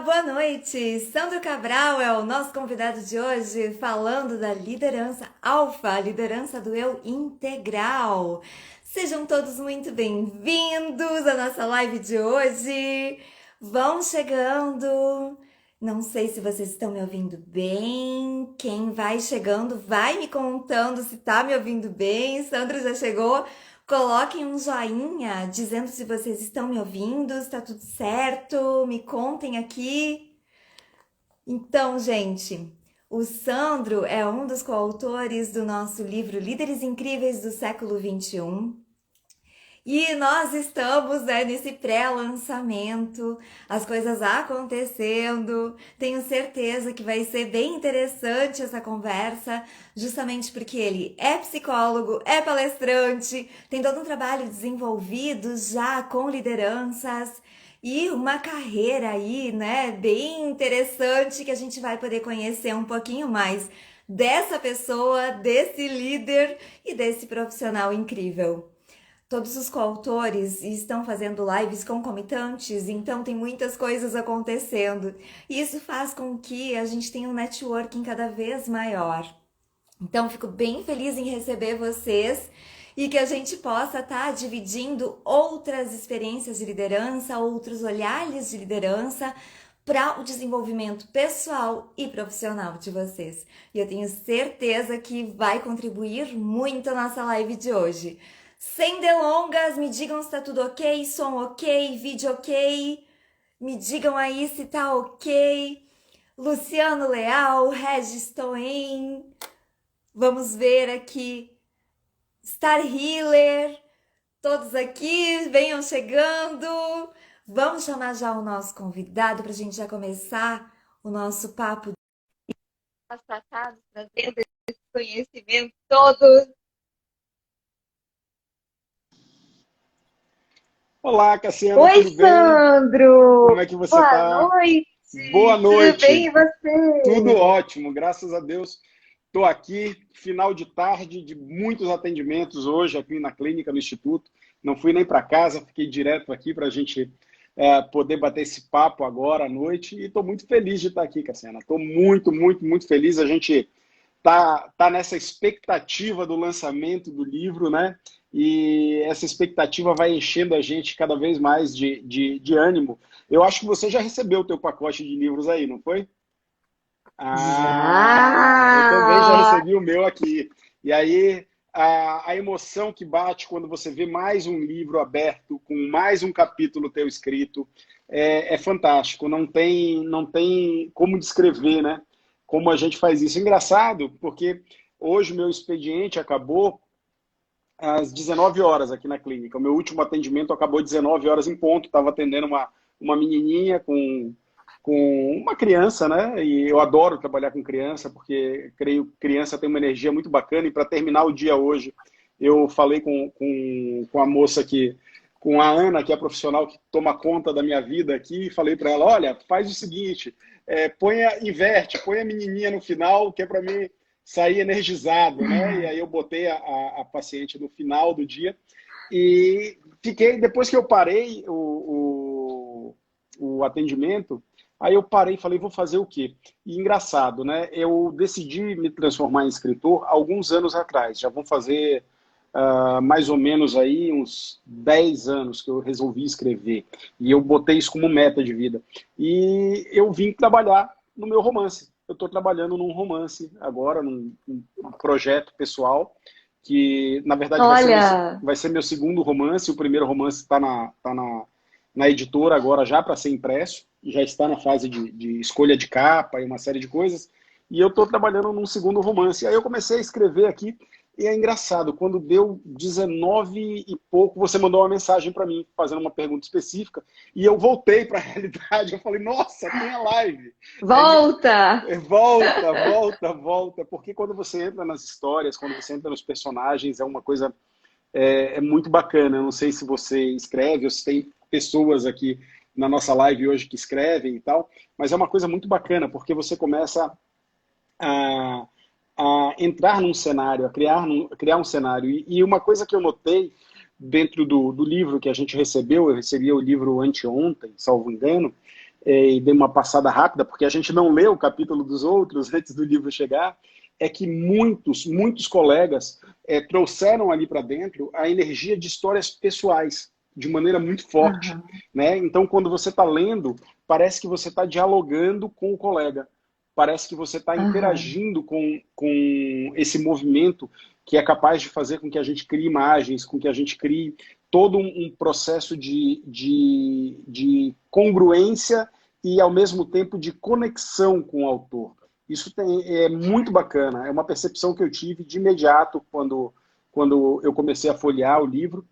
boa noite! Sandro Cabral é o nosso convidado de hoje, falando da liderança alfa, a liderança do eu integral. Sejam todos muito bem-vindos à nossa live de hoje. Vão chegando. Não sei se vocês estão me ouvindo bem. Quem vai chegando vai me contando se tá me ouvindo bem. Sandro já chegou. Coloquem um joinha dizendo se vocês estão me ouvindo, se está tudo certo, me contem aqui. Então, gente, o Sandro é um dos coautores do nosso livro Líderes Incríveis do Século XXI. E nós estamos, nesse pré-lançamento, as coisas acontecendo. Tenho certeza que vai ser bem interessante essa conversa, justamente porque ele é psicólogo, é palestrante, tem todo um trabalho desenvolvido já com lideranças e uma carreira aí, né, bem interessante que a gente vai poder conhecer um pouquinho mais dessa pessoa, desse líder e desse profissional incrível. Todos os coautores estão fazendo lives concomitantes, então tem muitas coisas acontecendo. E isso faz com que a gente tenha um networking cada vez maior. Então, fico bem feliz em receber vocês e que a gente possa estar dividindo outras experiências de liderança, outros olhares de liderança para o desenvolvimento pessoal e profissional de vocês. E eu tenho certeza que vai contribuir muito a nossa live de hoje. Sem delongas, me digam se tá tudo ok, som ok, vídeo ok. Me digam aí se tá ok. Luciano Leal, Regis Toen. Vamos ver aqui. Star Healer. Todos aqui, venham chegando. Vamos chamar já o nosso convidado para a gente já começar o nosso papo. Trazendo esse conhecimento todo. Olá, Cassiana, Oi, tudo bem? Sandro! Como é que você Boa está? noite! Boa Tudo bem noite. e você? Tudo ótimo, graças a Deus. Estou aqui, final de tarde de muitos atendimentos hoje aqui na clínica, no Instituto. Não fui nem para casa, fiquei direto aqui para a gente poder bater esse papo agora à noite. E estou muito feliz de estar aqui, Cassiana. Estou muito, muito, muito feliz. A gente tá nessa expectativa do lançamento do livro, né? E essa expectativa vai enchendo a gente cada vez mais de ânimo. Eu acho que você já recebeu o teu pacote de livros aí, não foi? Ah, eu também já Já! recebi o meu aqui. E aí, a emoção que bate quando você vê mais um livro aberto, com mais um capítulo teu escrito, é fantástico. Não tem como descrever, né? Como a gente faz isso. Engraçado, porque hoje o meu expediente acabou às 19 horas aqui na clínica. O meu último atendimento acabou às 19 horas em ponto. Estava atendendo uma menininha com uma criança, né? E eu adoro trabalhar com criança, porque creio que criança tem uma energia muito bacana. E para terminar o dia hoje, eu falei com a moça aqui, com a Ana, que é a profissional que toma conta da minha vida aqui, e falei para ela: olha, faz o seguinte, inverte, põe a menininha no final, que é para mim sair energizado, né? E aí eu botei a paciente no final do dia e fiquei, depois que eu parei o atendimento, aí eu parei e falei, vou fazer o quê? E engraçado, né? Eu decidi me transformar em escritor alguns anos atrás. Já vão fazer mais ou menos aí uns 10 anos que eu resolvi escrever. E eu botei isso como meta de vida. E eu vim trabalhar no meu romance. Eu estou trabalhando num romance agora, num projeto pessoal, que na verdade Olha, vai ser meu segundo romance. O primeiro romance está na editora agora já para ser impresso, já está na fase de escolha de capa e uma série de coisas, e eu estou trabalhando num segundo romance. Aí eu comecei a escrever aqui, e é engraçado, quando deu 19 e pouco, você mandou uma mensagem para mim, fazendo uma pergunta específica, e eu voltei para a realidade, eu falei, nossa, tem a live! volta! Volta, volta, volta, porque quando você entra nas histórias, quando você entra nos personagens, é uma coisa muito bacana. Eu não sei se você escreve ou se tem pessoas aqui na nossa live hoje que escrevem e tal, mas é uma coisa muito bacana, porque você começa a, a entrar num cenário, a criar um cenário. E uma coisa que eu notei dentro do livro que a gente recebeu, eu recebi o livro anteontem, salvo engano, e dei uma passada rápida, porque a gente não lê o capítulo dos outros antes do livro chegar, é que muitos colegas trouxeram ali para dentro a energia de histórias pessoais, de maneira muito forte, Aham, né? Então, quando você está lendo, parece que você está dialogando com o colega, parece que você está aham. interagindo com esse movimento que é capaz de fazer com que a gente crie imagens, com que a gente crie todo um processo de congruência e, ao mesmo tempo, de conexão com o autor. Isso é muito bacana, é uma percepção que eu tive de imediato quando eu comecei a folhear o livro.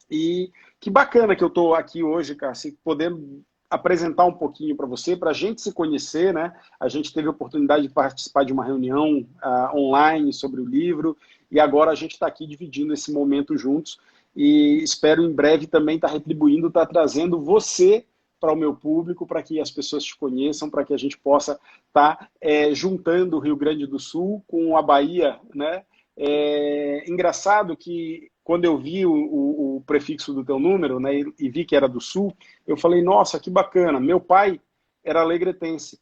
E que bacana que eu estou aqui hoje, Cassi, podendo apresentar um pouquinho para você, para a gente se conhecer, né? A gente teve a oportunidade de participar de uma reunião online sobre o livro e agora a gente está aqui dividindo esse momento juntos e espero em breve também estar retribuindo, estar trazendo você para o meu público, para que as pessoas te conheçam, para que a gente possa estar juntando o Rio Grande do Sul com a Bahia, né? É engraçado que quando eu vi o prefixo do teu número, né, e vi que era do Sul, eu falei, nossa, que bacana. Meu pai era alegretense.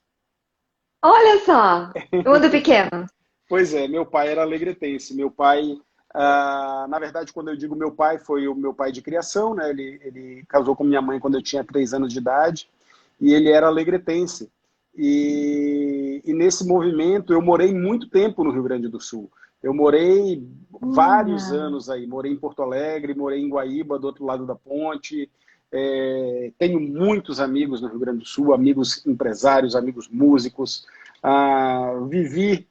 Olha só, o mundo pequeno. Pois é, meu pai era alegretense. Meu pai, na verdade, quando eu digo meu pai, foi o meu pai de criação, né? Ele casou com minha mãe quando eu tinha 3 anos de idade e ele era alegretense. E nesse movimento eu morei muito tempo no Rio Grande do Sul. Eu morei vários Olha. anos aí. Morei em Porto Alegre, morei em Guaíba, do outro lado da ponte. Tenho muitos amigos no Rio Grande do Sul, amigos empresários, amigos músicos. Vivi,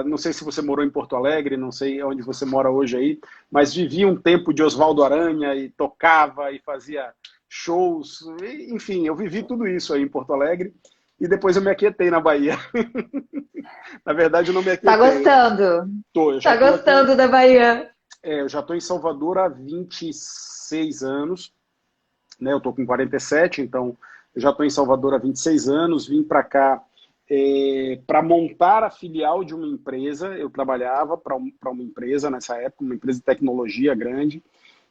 não sei se você morou em Porto Alegre, não sei onde você mora hoje aí, mas vivi um tempo de Oswaldo Aranha e tocava e fazia shows. Enfim, eu vivi tudo isso aí em Porto Alegre e depois eu me aquietei na Bahia. Na verdade, eu não me Tá aquietei. gostando? Eu já Tá estou aqui, gostando da Bahia? eu já estou em Salvador há 26 anos, né? Eu estou com 47, então eu já estou em Salvador há 26 anos, vim para cá para montar a filial de uma empresa. Eu trabalhava para uma empresa nessa época, uma empresa de tecnologia grande,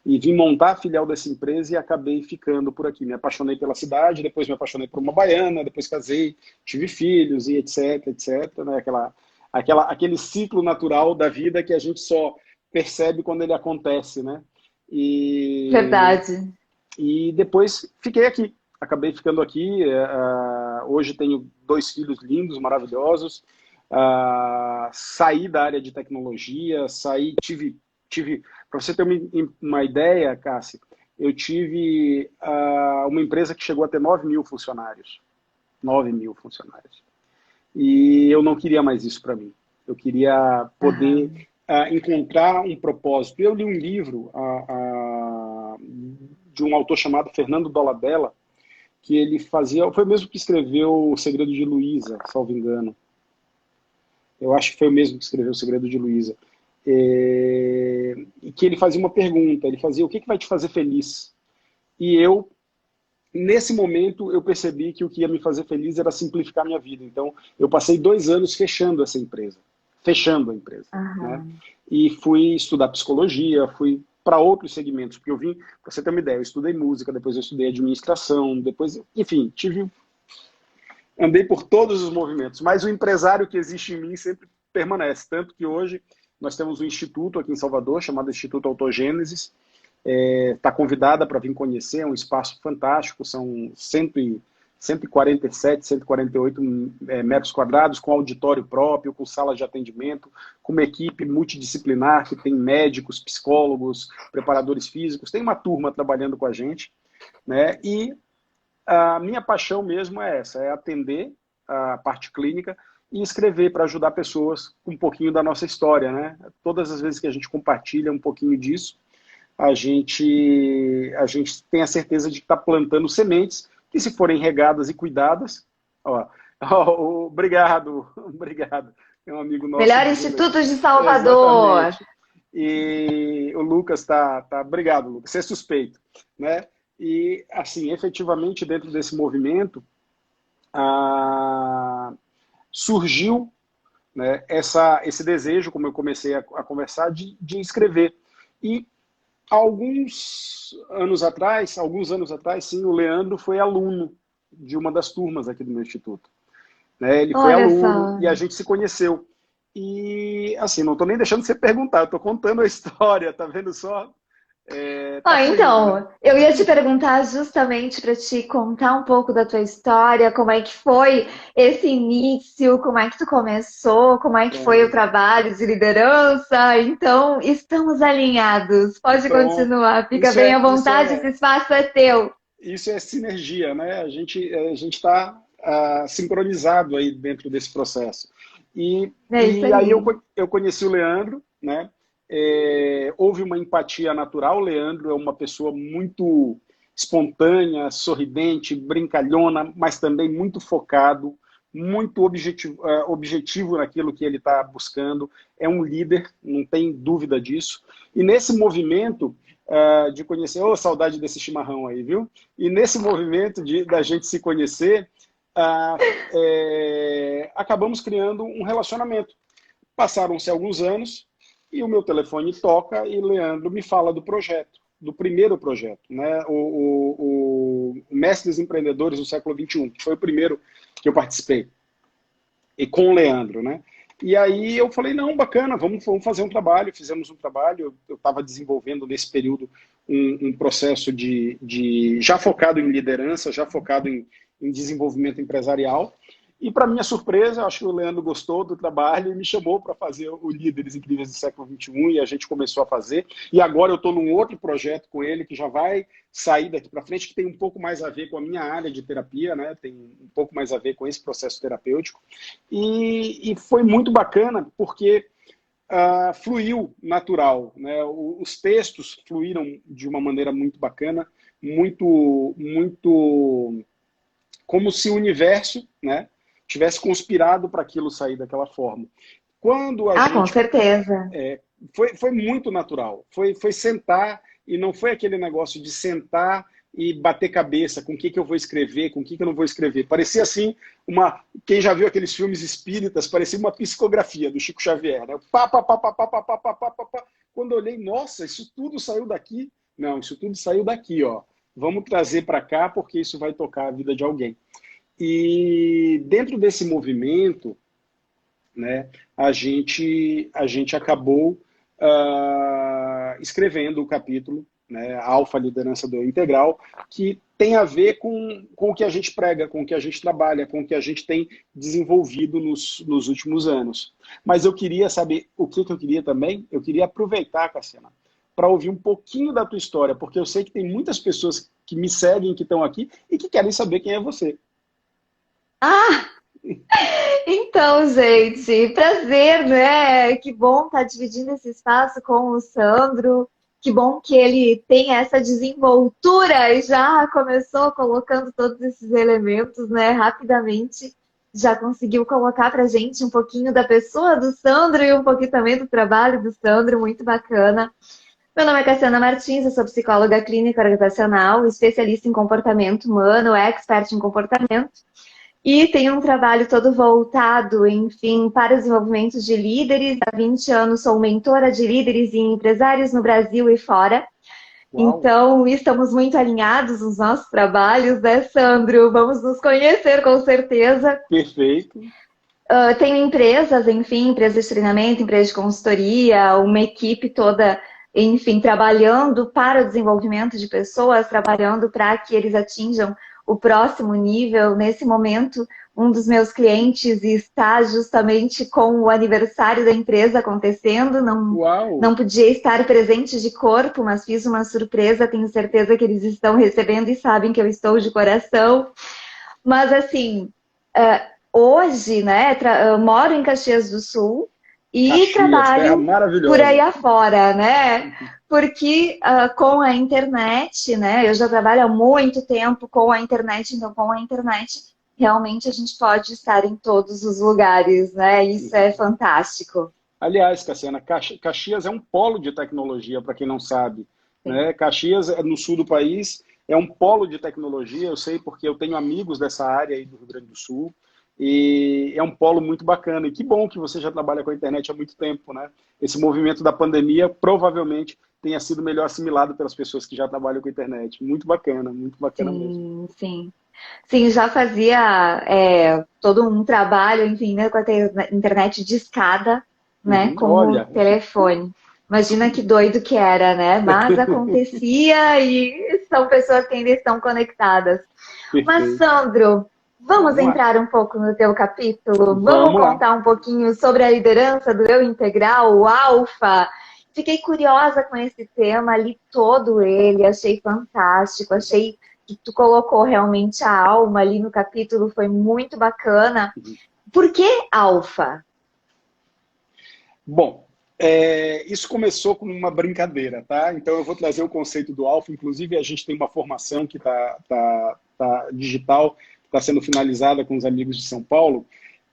e vim montar a filial dessa empresa e acabei ficando por aqui. Me apaixonei pela cidade, depois me apaixonei por uma baiana, depois casei, tive filhos e etc, etc, né? Aquele ciclo natural da vida que a gente só percebe quando ele acontece, né? E, Verdade. e depois fiquei aqui, acabei ficando aqui. Hoje tenho 2 filhos lindos, maravilhosos. Saí da área de tecnologia, tive para você ter uma ideia, Cassi, eu tive uma empresa que chegou a ter 9 mil funcionários. 9 mil funcionários. E eu não queria mais isso para mim. Eu queria poder Aham. encontrar um propósito. Eu li um livro de um autor chamado Fernando Dolabella, que ele fazia, foi o mesmo que escreveu O Segredo de Luísa, salvo engano. Eu acho que foi o mesmo que escreveu O Segredo de Luísa. E que ele fazia uma pergunta, ele fazia: o que vai te fazer feliz? E eu, nesse momento, eu percebi que o que ia me fazer feliz era simplificar minha vida. Então, eu passei 2 anos fechando essa empresa, fechando a empresa, né? Aham. E fui estudar psicologia, fui para outros segmentos, porque eu vim, para você ter uma ideia, eu estudei música, depois eu estudei administração, depois, enfim, andei por todos os movimentos, mas o empresário que existe em mim sempre permanece, tanto que hoje nós temos um instituto aqui em Salvador, chamado Instituto Autogênesis. Está convidada para vir conhecer, é um espaço fantástico, são 147, 148 metros quadrados, com auditório próprio, com sala de atendimento, com uma equipe multidisciplinar que tem médicos, psicólogos, preparadores físicos, tem uma turma trabalhando com a gente, né? E a minha paixão mesmo é essa, é atender a parte clínica e escrever para ajudar pessoas com um pouquinho da nossa história, né? Todas as vezes que a gente compartilha um pouquinho disso, a gente tem a certeza de que está plantando sementes que, se forem regadas e cuidadas, ó, obrigado, obrigado. Tem um amigo nosso Melhor dizendo aqui. Instituto de Salvador. Exatamente. E o Lucas obrigado, Lucas, você é suspeito, né? E, assim, efetivamente, dentro desse movimento, surgiu, né, esse desejo, como eu comecei a conversar, de escrever. E alguns anos atrás, sim, o Leandro foi aluno. de uma das turmas aqui do meu instituto. Né? Ele foi Olha aluno só. e a gente se conheceu. E, assim, não estou nem deixando você perguntar, eu estou contando a história, tá vendo só? Tá Ah, fluindo, né? então, eu ia te perguntar justamente para te contar um pouco da tua história, como é que foi esse início, como é que tu começou, como é que foi o Pronto, trabalho de liderança. Então, estamos alinhados. Pode pronto. continuar, fica Isso bem à é, isso vontade, esse é, espaço é teu. isso é sinergia, né? A gente está sincronizado aí dentro desse processo. E, É isso e aí aí. eu conheci o Leandro, né? Houve uma empatia natural. O Leandro é uma pessoa muito espontânea, sorridente, brincalhona, mas também muito focado, muito objetivo naquilo que ele está buscando. É um líder, não tem dúvida disso. E nesse movimento de conhecer, ô, saudade desse chimarrão aí, viu? E nesse movimento da gente se conhecer, acabamos criando um relacionamento. Passaram-se alguns anos e o meu telefone toca e Leandro me fala do projeto, do primeiro projeto, né? O Mestres Empreendedores do Século XXI, que foi o primeiro que eu participei, e com o Leandro, né? E aí eu falei, não, bacana, vamos fazer um trabalho. Fizemos um trabalho, eu estava desenvolvendo nesse período um processo já focado em liderança, já focado em desenvolvimento empresarial. E, para minha surpresa, acho que o Leandro gostou do trabalho e me chamou para fazer o Líderes Incríveis do Século XXI, e a gente começou a fazer. E agora eu estou num outro projeto com ele que já vai sair daqui para frente, que tem um pouco mais a ver com a minha área de terapia, né? Tem um pouco mais a ver com esse processo terapêutico. E foi muito bacana, porque fluiu natural, né? Os textos fluíram de uma maneira muito bacana, muito como se o universo, né, tivesse conspirado para aquilo sair daquela forma. Quando a Ah, com gente certeza. foi muito natural, foi sentar, e não foi aquele negócio de sentar e bater cabeça com o que eu vou escrever, com o que eu não vou escrever. Parecia assim, quem já viu aqueles filmes espíritas, parecia uma psicografia do Chico Xavier, né? Pá, pá, pá, pá, pá, pá, pá, pá, pá, pá, pá. Quando eu olhei, nossa, isso tudo saiu daqui? Não, isso tudo saiu daqui, ó. Vamos trazer para cá porque isso vai tocar a vida de alguém. E dentro desse movimento, né, a gente acabou escrevendo o capítulo, né, Alfa Liderança do Eu Integral, que tem a ver com o que a gente prega, com o que a gente trabalha, com o que a gente tem desenvolvido nos últimos anos. Mas eu queria saber o que eu queria também. Eu queria aproveitar, Cassiana, para ouvir um pouquinho da tua história, porque eu sei que tem muitas pessoas que me seguem, que estão aqui e que querem saber quem é você. Ah, então, gente, prazer, né? Que bom estar dividindo esse espaço com o Sandro. Que bom que ele tem essa desenvoltura e já começou colocando todos esses elementos, né? Rapidamente já conseguiu colocar para gente um pouquinho da pessoa do Sandro e um pouquinho também do trabalho do Sandro, muito bacana. Meu nome é Cassiana Martins, eu sou psicóloga clínica organizacional, especialista em comportamento humano, expert em comportamento. E tem um trabalho todo voltado, enfim, para o desenvolvimento de líderes. Há 20 anos sou mentora de líderes e empresários no Brasil e fora. Uau! Então, estamos muito alinhados nos nossos trabalhos, né, Sandro? Vamos nos conhecer com certeza. Perfeito. Tenho empresas, enfim, empresas de treinamento, empresas de consultoria, uma equipe toda, enfim, trabalhando para o desenvolvimento de pessoas, trabalhando para que eles atinjam o próximo nível. Nesse momento, um dos meus clientes está justamente com o aniversário da empresa acontecendo, não Uau! podia estar presente de corpo, mas fiz uma surpresa, tenho certeza que eles estão recebendo e sabem que eu estou de coração. Mas assim, hoje, né, eu moro em Caxias do Sul e Caxias, terra trabalho por aí maravilhosa. afora, né? Porque com a internet, né, eu já trabalho há muito tempo com a internet, então com a internet realmente a gente pode estar em todos os lugares, né? Isso é fantástico. Aliás, Cassiana, Caxias é um polo de tecnologia, para quem não sabe. Sim. Né? Caxias, no sul do país, é um polo de tecnologia. Eu sei porque eu tenho amigos dessa área aí do Rio Grande do Sul. E é um polo muito bacana. E que bom que você já trabalha com a internet há muito tempo, né? Esse movimento da pandemia provavelmente tenha sido melhor assimilado pelas pessoas que já trabalham com a internet. Muito bacana mesmo. Sim, sim. Sim, já fazia todo um trabalho, enfim, né, com a internet de escada, né, Uhum, com o olha, telefone. Imagina que doido que era, né? Mas acontecia e são pessoas que ainda estão conectadas. Mas, perfeito. Sandro, vamos Vamos lá. entrar um pouco no teu capítulo? Vamos Vamos lá. contar um pouquinho sobre a liderança do eu integral, o alfa? Fiquei curiosa com esse tema, li todo ele, achei fantástico, achei que tu colocou realmente a alma ali no capítulo, foi muito bacana. Por que alfa? Bom, isso começou como uma brincadeira, tá? Então eu vou trazer o conceito do alfa. Inclusive, a gente tem uma formação que tá digital, que está sendo finalizada com os amigos de São Paulo.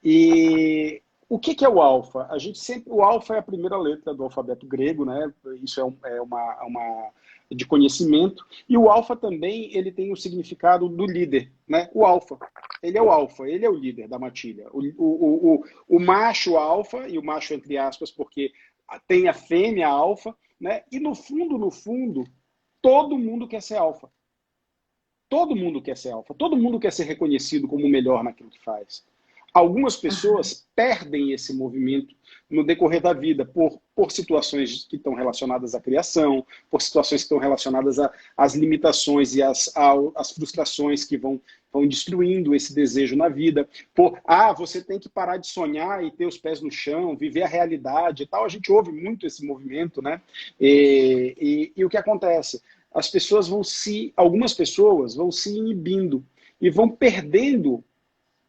E o que é o alfa? A gente sempre, o alfa é a primeira letra do alfabeto grego, né? Isso é uma de conhecimento. E o alfa também ele tem o significado do líder, né? O alfa. Ele é o alfa, ele é o líder da matilha. O macho alfa, e o macho entre aspas, porque tem a fêmea alfa, né? E no fundo, todo mundo quer ser alfa. Todo mundo quer ser alfa. Todo mundo quer ser reconhecido como o melhor naquilo que faz. Algumas Aham, pessoas perdem esse movimento no decorrer da vida por situações que estão relacionadas à criação, por situações que estão relacionadas às limitações e às frustrações que vão destruindo esse desejo na vida. Você tem que parar de sonhar e ter os pés no chão, viver a realidade e tal. A gente ouve muito esse movimento, né? E o que acontece? Algumas pessoas vão se inibindo e vão perdendo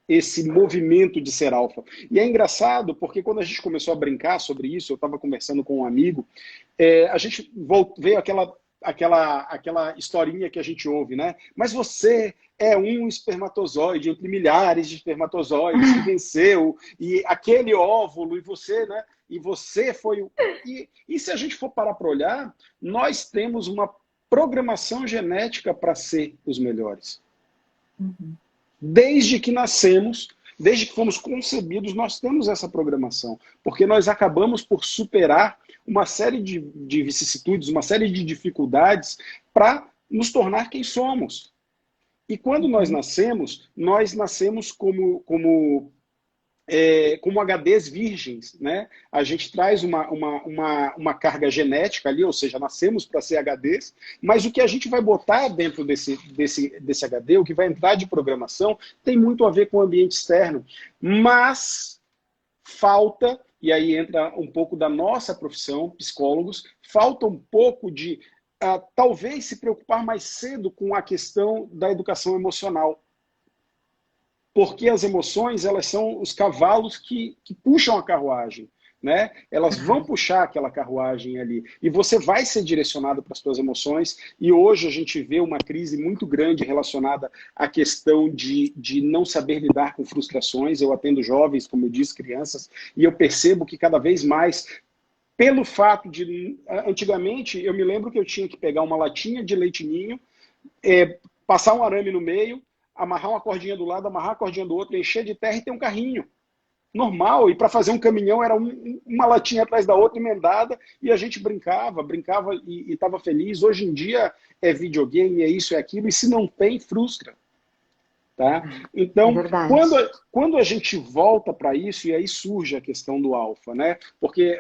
esse movimento de ser alfa. E é engraçado, porque quando a gente começou a brincar sobre isso, eu estava conversando com um amigo, a gente veio aquela historinha que a gente ouve, né? Mas você é um espermatozoide entre milhares de espermatozoides que venceu, e aquele óvulo, e você, né? E você foi o. E se a gente for parar para olhar, nós temos uma programação genética para ser os melhores. uhum, Desde que nascemos, desde que fomos concebidos, nós temos essa programação, porque nós acabamos por superar uma série de vicissitudes, uma série de dificuldades para nos tornar quem somos. E quando uhum. nós nascemos como HDs virgens, né? A gente traz uma carga genética ali, ou seja, nascemos para ser HDs, mas o que a gente vai botar dentro desse HD, o que vai entrar de programação, tem muito a ver com o ambiente externo. Mas falta, e aí entra um pouco da nossa profissão, psicólogos, falta um pouco de talvez se preocupar mais cedo com a questão da educação emocional, porque as emoções elas são os cavalos que puxam a carruagem, né? Elas vão puxar aquela carruagem ali e você vai ser direcionado para as suas emoções. E hoje a gente vê uma crise muito grande relacionada à questão de não saber lidar com frustrações. Eu atendo jovens, como eu disse, crianças, e eu percebo que cada vez mais, pelo fato de antigamente eu me lembro que eu tinha que pegar uma latinha de leite ninho, passar um arame no meio, amarrar uma cordinha do lado, amarrar a cordinha do outro, encher de terra e ter um carrinho. Normal, e para fazer um caminhão era uma latinha atrás da outra emendada e a gente brincava e estava feliz. Hoje em dia é videogame, é isso, é aquilo, e se não tem, frustra. Tá? É Então, verdade. quando a gente volta para isso, e aí surge a questão do alfa, né? Porque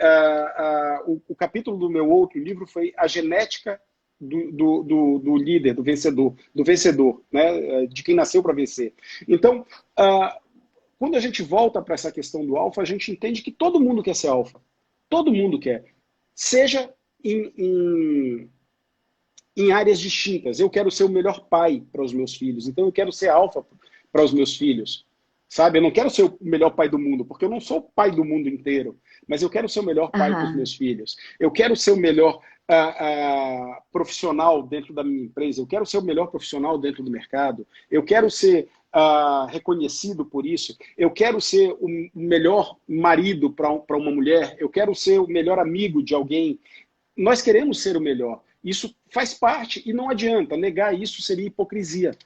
o capítulo do meu outro livro foi a genética do líder, do vencedor, né? De quem nasceu para vencer. Então, quando a gente volta para essa questão do alfa, a gente entende que todo mundo quer ser alfa. Todo mundo quer. Seja em áreas distintas. Eu quero ser o melhor pai para os meus filhos, então eu quero ser alfa para os meus filhos. Sabe? Eu não quero ser o melhor pai do mundo, porque eu não sou o pai do mundo inteiro, mas eu quero ser o melhor pai para os Aham, meus filhos. Eu quero ser o melhor profissional dentro da minha empresa, eu quero ser o melhor profissional dentro do mercado, eu quero ser reconhecido por isso, eu quero ser o melhor marido para uma mulher, eu quero ser o melhor amigo de alguém. Nós queremos ser o melhor. Isso faz parte e não adianta. Negar isso seria hipocrisia,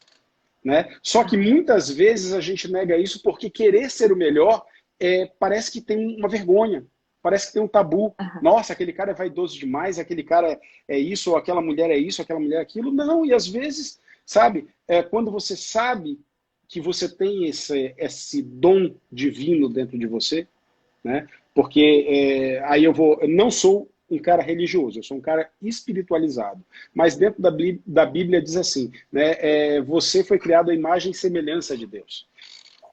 né? Só que aham, muitas vezes a gente nega isso porque querer ser o melhor parece que tem uma vergonha, parece que tem um tabu. aham. Nossa, aquele cara é vaidoso demais, aquele cara é isso, ou aquela mulher é isso, aquela mulher é aquilo. Não, e às vezes sabe? Quando você sabe que você tem esse dom divino dentro de você, né? Porque aí eu não sou um cara religioso, eu sou um cara espiritualizado. Mas dentro da Bíblia diz assim, né? Você foi criado à imagem e semelhança de Deus.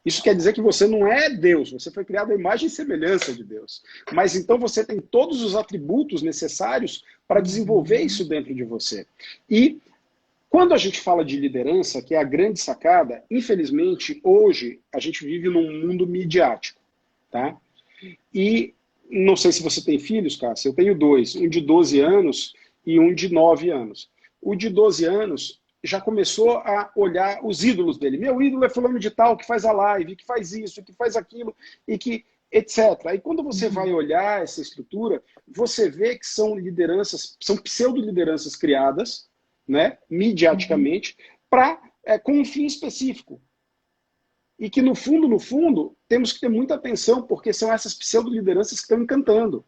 Isso quer dizer que você não é Deus, você foi criado à imagem e semelhança de Deus. Mas então você tem todos os atributos necessários para desenvolver isso dentro de você. E quando a gente fala de liderança, que é a grande sacada, infelizmente, hoje a gente vive num mundo midiático, tá? E não sei se você tem filhos, Cássia, eu tenho dois, um de 12 anos e um de 9 anos. O de 12 anos já começou a olhar os ídolos dele. Meu ídolo é fulano de tal, que faz a live, que faz isso, que faz aquilo, e que etc. Aí quando você vai olhar essa estrutura, você vê que são lideranças, são pseudo-lideranças criadas, né, midiaticamente, com um fim específico. E que, no fundo, temos que ter muita atenção, porque são essas pseudo-lideranças que estão encantando.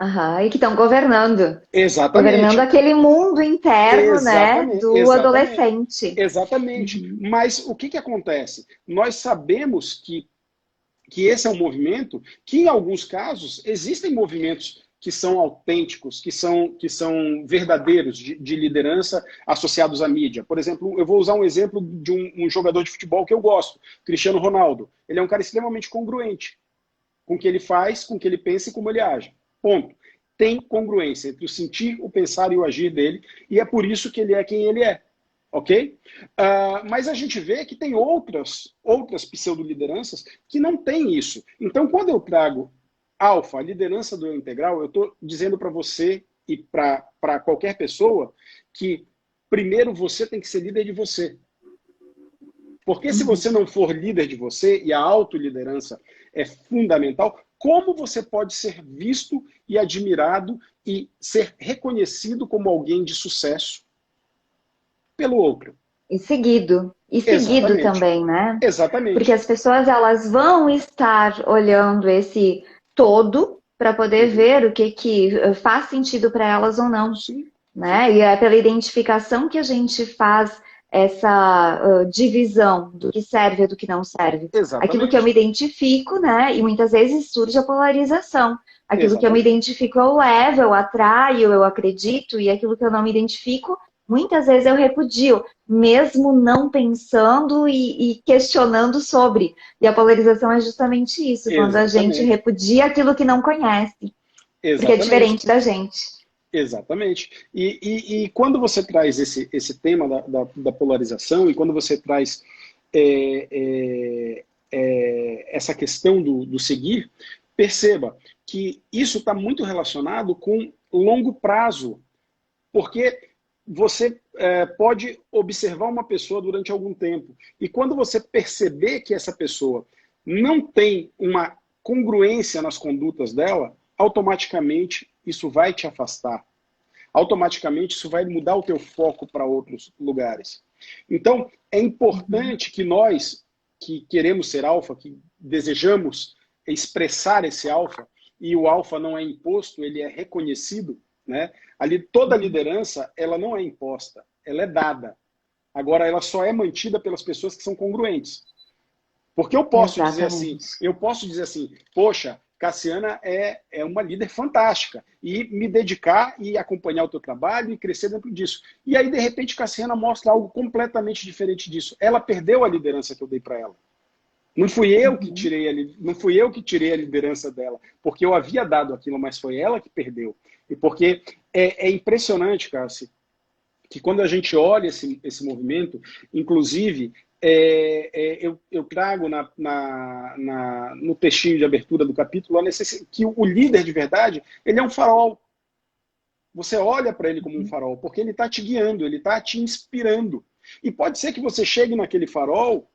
Aham, e que estão governando. Governando Exatamente. aquele mundo interno, né, Exatamente. do Exatamente. adolescente. Exatamente. Mas o que acontece? Nós sabemos que esse é um movimento que, em alguns casos, existem movimentos que são autênticos, que são verdadeiros de liderança associados à mídia. Por exemplo, eu vou usar um exemplo de um jogador de futebol que eu gosto, Cristiano Ronaldo. Ele é um cara extremamente congruente com o que ele faz, com o que ele pensa e como ele age. Ponto. Tem congruência entre o sentir, o pensar e o agir dele, e é por isso que ele é quem ele é. Ok? Mas a gente vê que tem outras pseudo-lideranças que não têm isso. Então, quando eu trago Alfa, liderança do eu integral, eu estou dizendo para você e para qualquer pessoa que primeiro você tem que ser líder de você. Porque se você não for líder de você, e a autoliderança é fundamental, como você pode ser visto e admirado e ser reconhecido como alguém de sucesso pelo outro? E seguido. E seguido Exatamente. também, né? Porque Exatamente. as pessoas elas vão estar olhando esse todo para poder ver o que faz sentido para elas ou não, Sim. né? E é pela identificação que a gente faz essa divisão do que serve e do que não serve. Aquilo que eu me Exatamente. identifico, né? E muitas vezes surge a polarização. Aquilo que eu me Exatamente. identifico eu levo, eu atraio, eu acredito, e aquilo que eu não me identifico, muitas vezes eu repudio, mesmo não pensando e questionando sobre. E a polarização é justamente isso, quando a gente Exatamente. repudia aquilo que não conhece, porque é Exatamente. diferente da gente. Exatamente. E quando você traz esse tema da polarização, e quando você traz é, essa questão do seguir, perceba que isso está muito relacionado com longo prazo. Porque você pode observar uma pessoa durante algum tempo. E quando você perceber que essa pessoa não tem uma congruência nas condutas dela, automaticamente isso vai te afastar. Automaticamente isso vai mudar o teu foco para outros lugares. Então, é importante que nós, que queremos ser alfa, que desejamos expressar esse alfa, e o alfa não é imposto, ele é reconhecido, né? Ali toda a liderança, ela não é imposta, ela é dada. Agora, ela só é mantida pelas pessoas que são congruentes. Porque Exatamente. eu posso dizer assim, poxa, Cassiana é uma líder fantástica, e me dedicar e acompanhar o teu trabalho e crescer dentro disso. E aí, de repente, Cassiana mostra algo completamente diferente disso. Ela perdeu a liderança que eu dei para ela. Não fui eu que tirei a liderança dela, porque eu havia dado aquilo, mas foi ela que perdeu. E porque é impressionante, Cassi, que quando a gente olha esse movimento, inclusive, eu trago no textinho de abertura do capítulo que o líder de verdade, ele é um farol. Você olha para ele como um farol, porque ele está te guiando, ele está te inspirando. E pode ser que você chegue naquele farol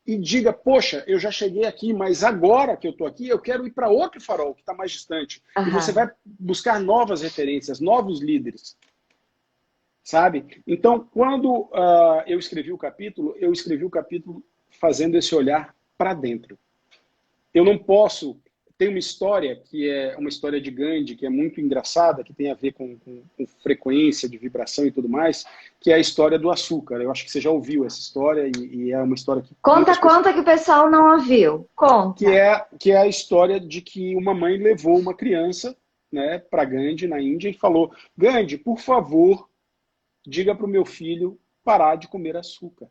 e diga, poxa, eu já cheguei aqui, mas agora que eu estou aqui, eu quero ir para outro farol que está mais distante. E você Aham. vai buscar novas referências, novos líderes. Sabe? Então, quando eu escrevi o capítulo fazendo esse olhar para dentro. Eu não posso tem uma história que é uma história de Gandhi, que é muito engraçada, que tem a ver com frequência de vibração e tudo mais, que é a história do açúcar. Eu acho que você já ouviu essa história e é uma história que Conta, muitas pessoas... conta que o pessoal não ouviu. Conta. que é a história de que uma mãe levou uma criança, né, para Gandhi, na Índia, e falou: Gandhi, por favor, diga para o meu filho parar de comer açúcar.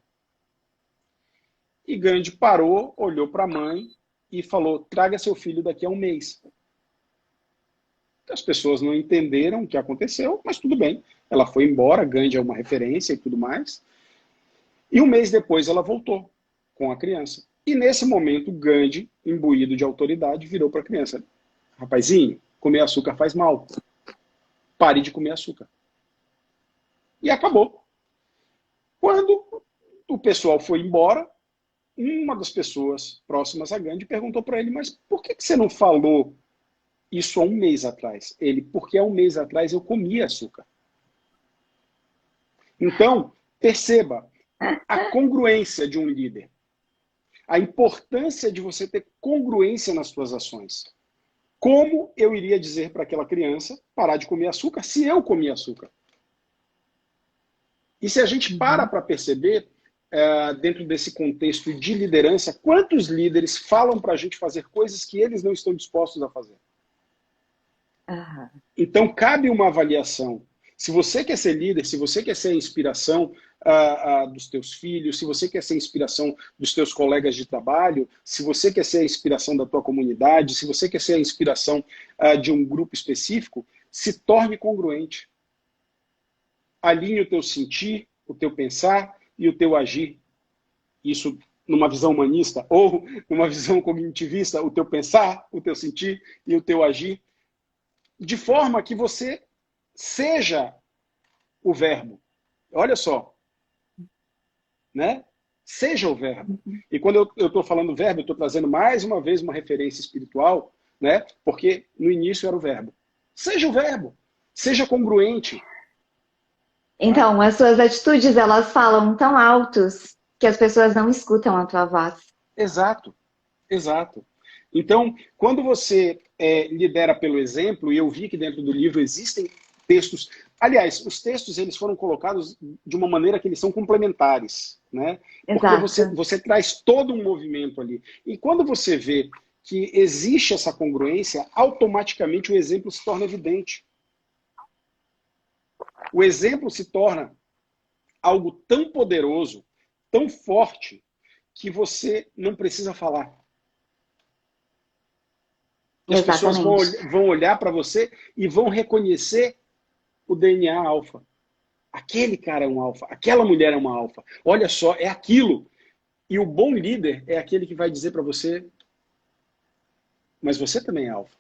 E Gandhi parou, olhou para a mãe e falou: traga seu filho daqui a um mês. As pessoas não entenderam o que aconteceu, mas tudo bem. Ela foi embora, Gandhi é uma referência e tudo mais. E um mês depois ela voltou com a criança. E nesse momento, Gandhi, imbuído de autoridade, virou para a criança: rapazinho, comer açúcar faz mal. Pare de comer açúcar. E acabou. Quando o pessoal foi embora, uma das pessoas próximas a Gandhi perguntou para ele: mas por que você não falou isso há um mês atrás? Ele: porque há um mês atrás eu comia açúcar. Então, perceba a congruência de um líder. A importância de você ter congruência nas suas ações. Como eu iria dizer para aquela criança parar de comer açúcar se eu comia açúcar? E se a gente para perceber, dentro desse contexto de liderança, quantos líderes falam para a gente fazer coisas que eles não estão dispostos a fazer? Aham. Então, cabe uma avaliação. Se você quer ser líder, se você quer ser a inspiração dos teus filhos, se você quer ser a inspiração dos teus colegas de trabalho, se você quer ser a inspiração da tua comunidade, se você quer ser a inspiração de um grupo específico, se torne congruente. Alinhe o teu sentir, o teu pensar e o teu agir. Isso numa visão humanista, ou numa visão cognitivista, o teu pensar, o teu sentir e o teu agir, de forma que você seja o verbo. Olha só, né? Seja o verbo. E quando eu estou falando verbo, eu estou trazendo mais uma vez uma referência espiritual, né? Porque no início era o verbo. Seja o verbo. Seja congruente. Então, as suas atitudes, elas falam tão altos que as pessoas não escutam a tua voz. Exato, exato. Então, quando você lidera pelo exemplo, e eu vi que dentro do livro existem textos... Aliás, os textos eles foram colocados de uma maneira que eles são complementares, né? Porque Exato. você traz todo um movimento ali. E quando você vê que existe essa congruência, automaticamente o exemplo se torna evidente. O exemplo se torna algo tão poderoso, tão forte, que você não precisa falar. As pessoas vão olhar para você e vão reconhecer o DNA alfa. Aquele cara é um alfa, aquela mulher é uma alfa. Olha só, é aquilo. E o bom líder é aquele que vai dizer para você: mas você também é alfa.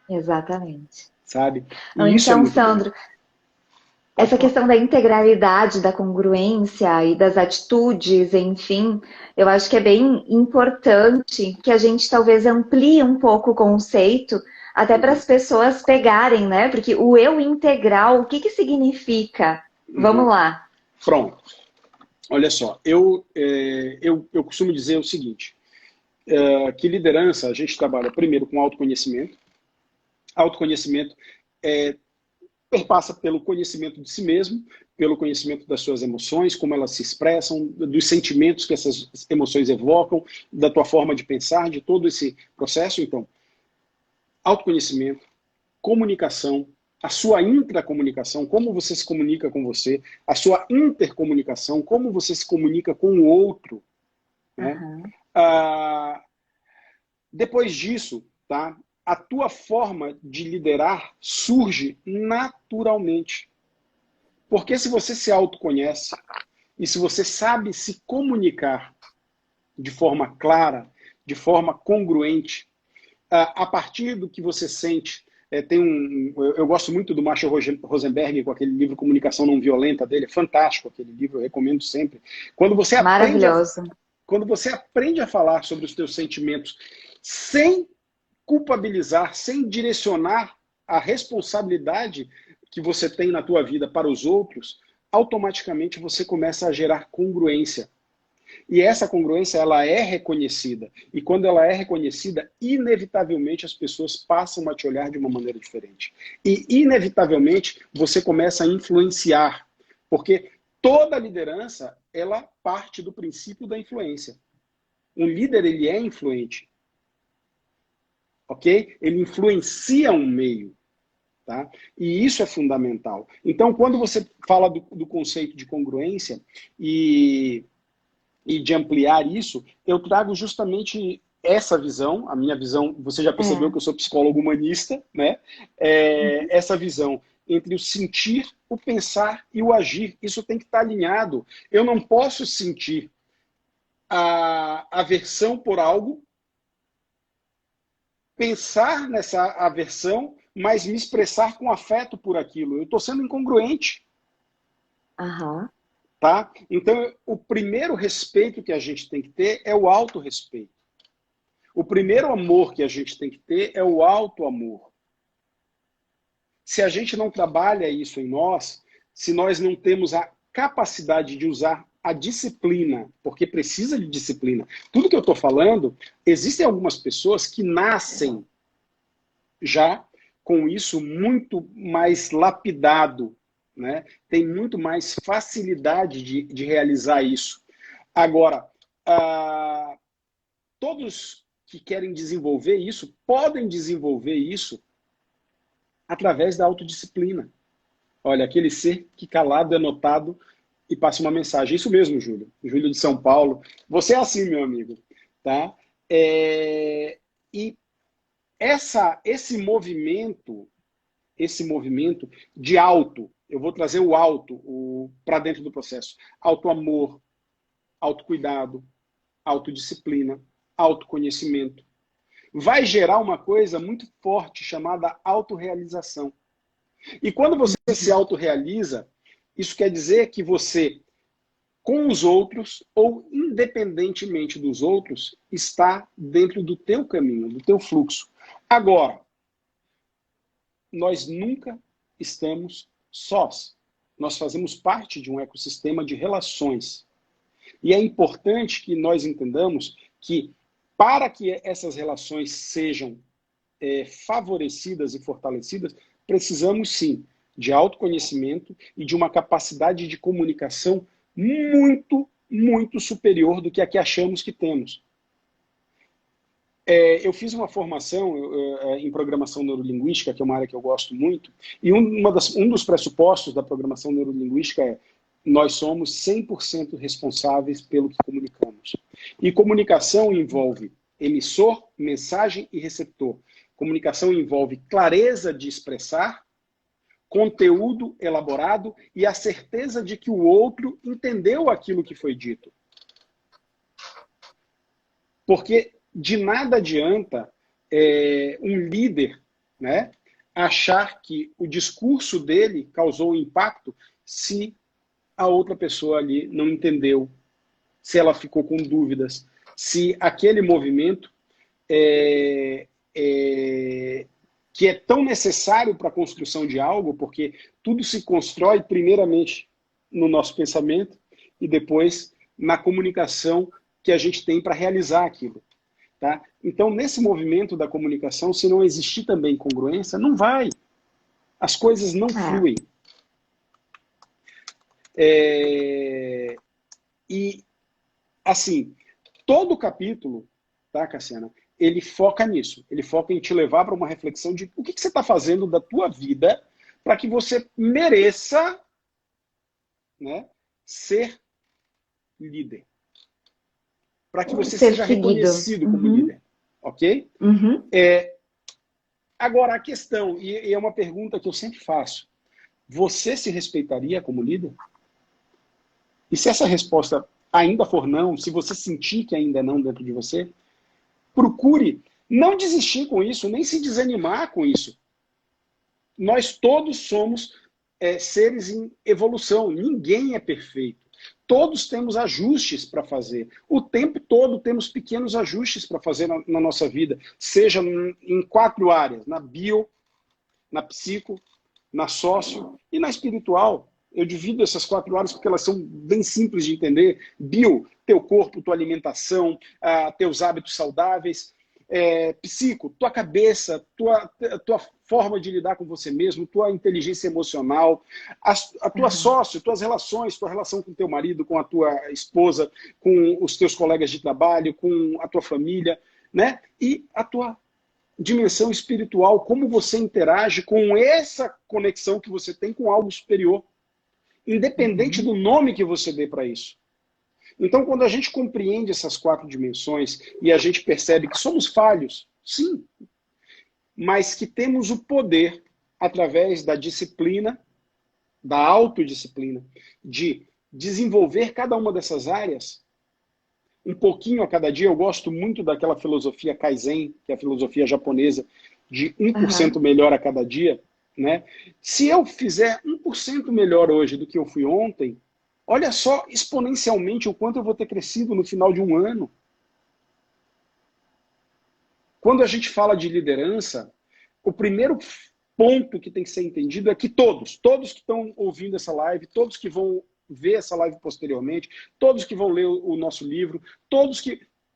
Exatamente. Sabe? Então, E isso é muito Sandro, bom. essa questão da integralidade, da congruência e das atitudes, enfim, eu acho que é bem importante que a gente talvez amplie um pouco o conceito, até para as pessoas pegarem, né? Porque o eu integral, o que que significa? Vamos lá. Pronto. Olha só, eu costumo dizer o seguinte, que liderança, a gente trabalha primeiro com autoconhecimento. Autoconhecimento perpassa pelo conhecimento de si mesmo, pelo conhecimento das suas emoções, como elas se expressam, dos sentimentos que essas emoções evocam, da tua forma de pensar, de todo esse processo. Então, autoconhecimento, comunicação, a sua intracomunicação, como você se comunica com você, a sua intercomunicação, como você se comunica com o outro. Né? Depois disso, tá? A tua forma de liderar surge naturalmente. Porque se você se autoconhece e se você sabe se comunicar de forma clara, de forma congruente, a partir do que você sente, eu gosto muito do Marshall Rosenberg com aquele livro Comunicação Não Violenta dele, é fantástico aquele livro, eu recomendo sempre. Quando você quando você aprende a falar sobre os teus sentimentos sem culpabilizar, sem direcionar a responsabilidade que você tem na tua vida para os outros, automaticamente você começa a gerar congruência. E essa congruência, ela é reconhecida. E quando ela é reconhecida, inevitavelmente as pessoas passam a te olhar de uma maneira diferente. E, inevitavelmente, você começa a influenciar. Porque toda liderança, ela parte do princípio da influência. Um líder, ele é influente. Ok? Ele influencia um meio. Tá? E isso é fundamental. Então, quando você fala do conceito de congruência e de ampliar isso, eu trago justamente essa visão, a minha visão, você já percebeu que eu sou psicólogo humanista, né? Essa visão entre o sentir, o pensar e o agir, isso tem que estar alinhado. Eu não posso sentir a aversão por algo, pensar nessa aversão, mas me expressar com afeto por aquilo. Eu estou sendo incongruente. Aham. Tá? Então, o primeiro respeito que a gente tem que ter é o autorrespeito. O primeiro amor que a gente tem que ter é o auto-amor. Se a gente não trabalha isso em nós, se nós não temos a capacidade de usar a disciplina, porque precisa de disciplina. Tudo que eu estou falando, existem algumas pessoas que nascem já com isso muito mais lapidado, né? Tem muito mais facilidade de realizar isso. Agora, todos que querem desenvolver isso, podem desenvolver isso através da autodisciplina. Olha, aquele ser que calado é notado e passa uma mensagem. Isso mesmo, Júlio. Júlio de São Paulo. Você é assim, meu amigo. Tá? E esse movimento de auto, eu vou trazer o auto para dentro do processo. Auto-amor, autocuidado, autodisciplina, autoconhecimento. Vai gerar uma coisa muito forte chamada autorrealização. E quando você se autorrealiza, isso quer dizer que você, com os outros, ou independentemente dos outros, está dentro do teu caminho, do teu fluxo. Agora, nós nunca estamos sós. Nós fazemos parte de um ecossistema de relações. E é importante que nós entendamos que, para que essas relações sejam favorecidas e fortalecidas, precisamos sim de autoconhecimento e de uma capacidade de comunicação muito, muito superior do que a que achamos que temos. Eu fiz uma formação em programação neurolinguística, que é uma área que eu gosto muito, e um dos pressupostos da programação neurolinguística é nós somos 100% responsáveis pelo que comunicamos. E comunicação envolve emissor, mensagem e receptor. Comunicação envolve clareza de expressar, conteúdo elaborado e a certeza de que o outro entendeu aquilo que foi dito. Porque de nada adianta um líder, né, achar que o discurso dele causou impacto se a outra pessoa ali não entendeu, se ela ficou com dúvidas, se aquele movimento que é tão necessário para a construção de algo, porque tudo se constrói primeiramente no nosso pensamento e depois na comunicação que a gente tem para realizar aquilo. Tá? Então, nesse movimento da comunicação, se não existir também congruência, não vai. As coisas não fluem. E, assim, todo capítulo, tá, Cassiana, ele foca nisso. Ele foca em te levar para uma reflexão de o que você está fazendo da tua vida para que você mereça, né, ser líder. Para que você seja reconhecido como líder. Ok? Agora, a questão, e é uma pergunta que eu sempre faço, você se respeitaria como líder? E se essa resposta ainda for não, se você sentir que ainda é não dentro de você, procure não desistir com isso, nem se desanimar com isso. Nós todos somos seres em evolução, ninguém é perfeito. Todos temos ajustes para fazer. O tempo todo temos pequenos ajustes para fazer na nossa vida, seja em 4 áreas, na bio, na psico, na sócio e na espiritual. Eu divido essas 4 áreas porque elas são bem simples de entender. Bio, teu corpo, tua alimentação, teus hábitos saudáveis. Psico, tua cabeça, tua forma de lidar com você mesmo, tua inteligência emocional, a tua sócio, tuas relações, tua relação com teu marido, com a tua esposa, com os teus colegas de trabalho, com a tua família, né? E a tua dimensão espiritual, como você interage com essa conexão que você tem com algo superior, independente do nome que você dê para isso. Então, quando a gente compreende essas 4 dimensões e a gente percebe que somos falhos, sim, mas que temos o poder, através da disciplina, da autodisciplina, de desenvolver cada uma dessas áreas, um pouquinho a cada dia. Eu gosto muito daquela filosofia Kaizen, que é a filosofia japonesa, de 1% melhor a cada dia, né? Se eu fizer 1% melhor hoje do que eu fui ontem, olha só exponencialmente o quanto eu vou ter crescido no final de um ano. Quando a gente fala de liderança, o primeiro ponto que tem que ser entendido é que todos que estão ouvindo essa live, todos que vão ver essa live posteriormente, todos que vão ler o nosso livro,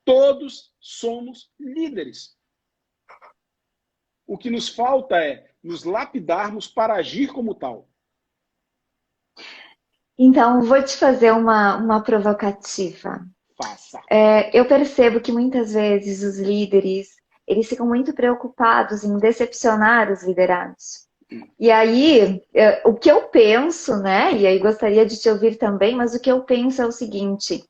todos somos líderes. O que nos falta é nos lapidarmos para agir como tal. Então, vou te fazer uma provocativa. Faça. Eu percebo que muitas vezes os líderes, eles ficam muito preocupados em decepcionar os liderados. E aí, o que eu penso, né? E aí gostaria de te ouvir também, mas o que eu penso é o seguinte: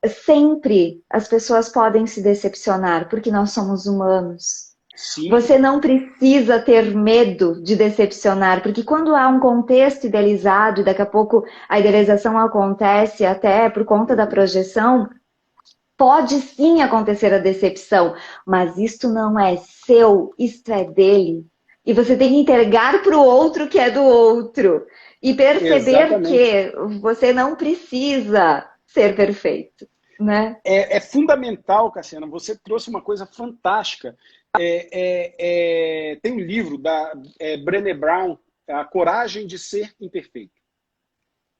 sempre as pessoas podem se decepcionar, porque nós somos humanos. Sim. Você não precisa ter medo de decepcionar, porque quando há um contexto idealizado, e daqui a pouco a idealização acontece até por conta da projeção, pode sim acontecer a decepção, mas isto não é seu, isto é dele. E você tem que entregar para o outro que é do outro. E perceber que você não precisa ser perfeito. Né? É fundamental, Cassiana, você trouxe uma coisa fantástica. Tem um livro da Brené Brown, A Coragem de Ser Imperfeito.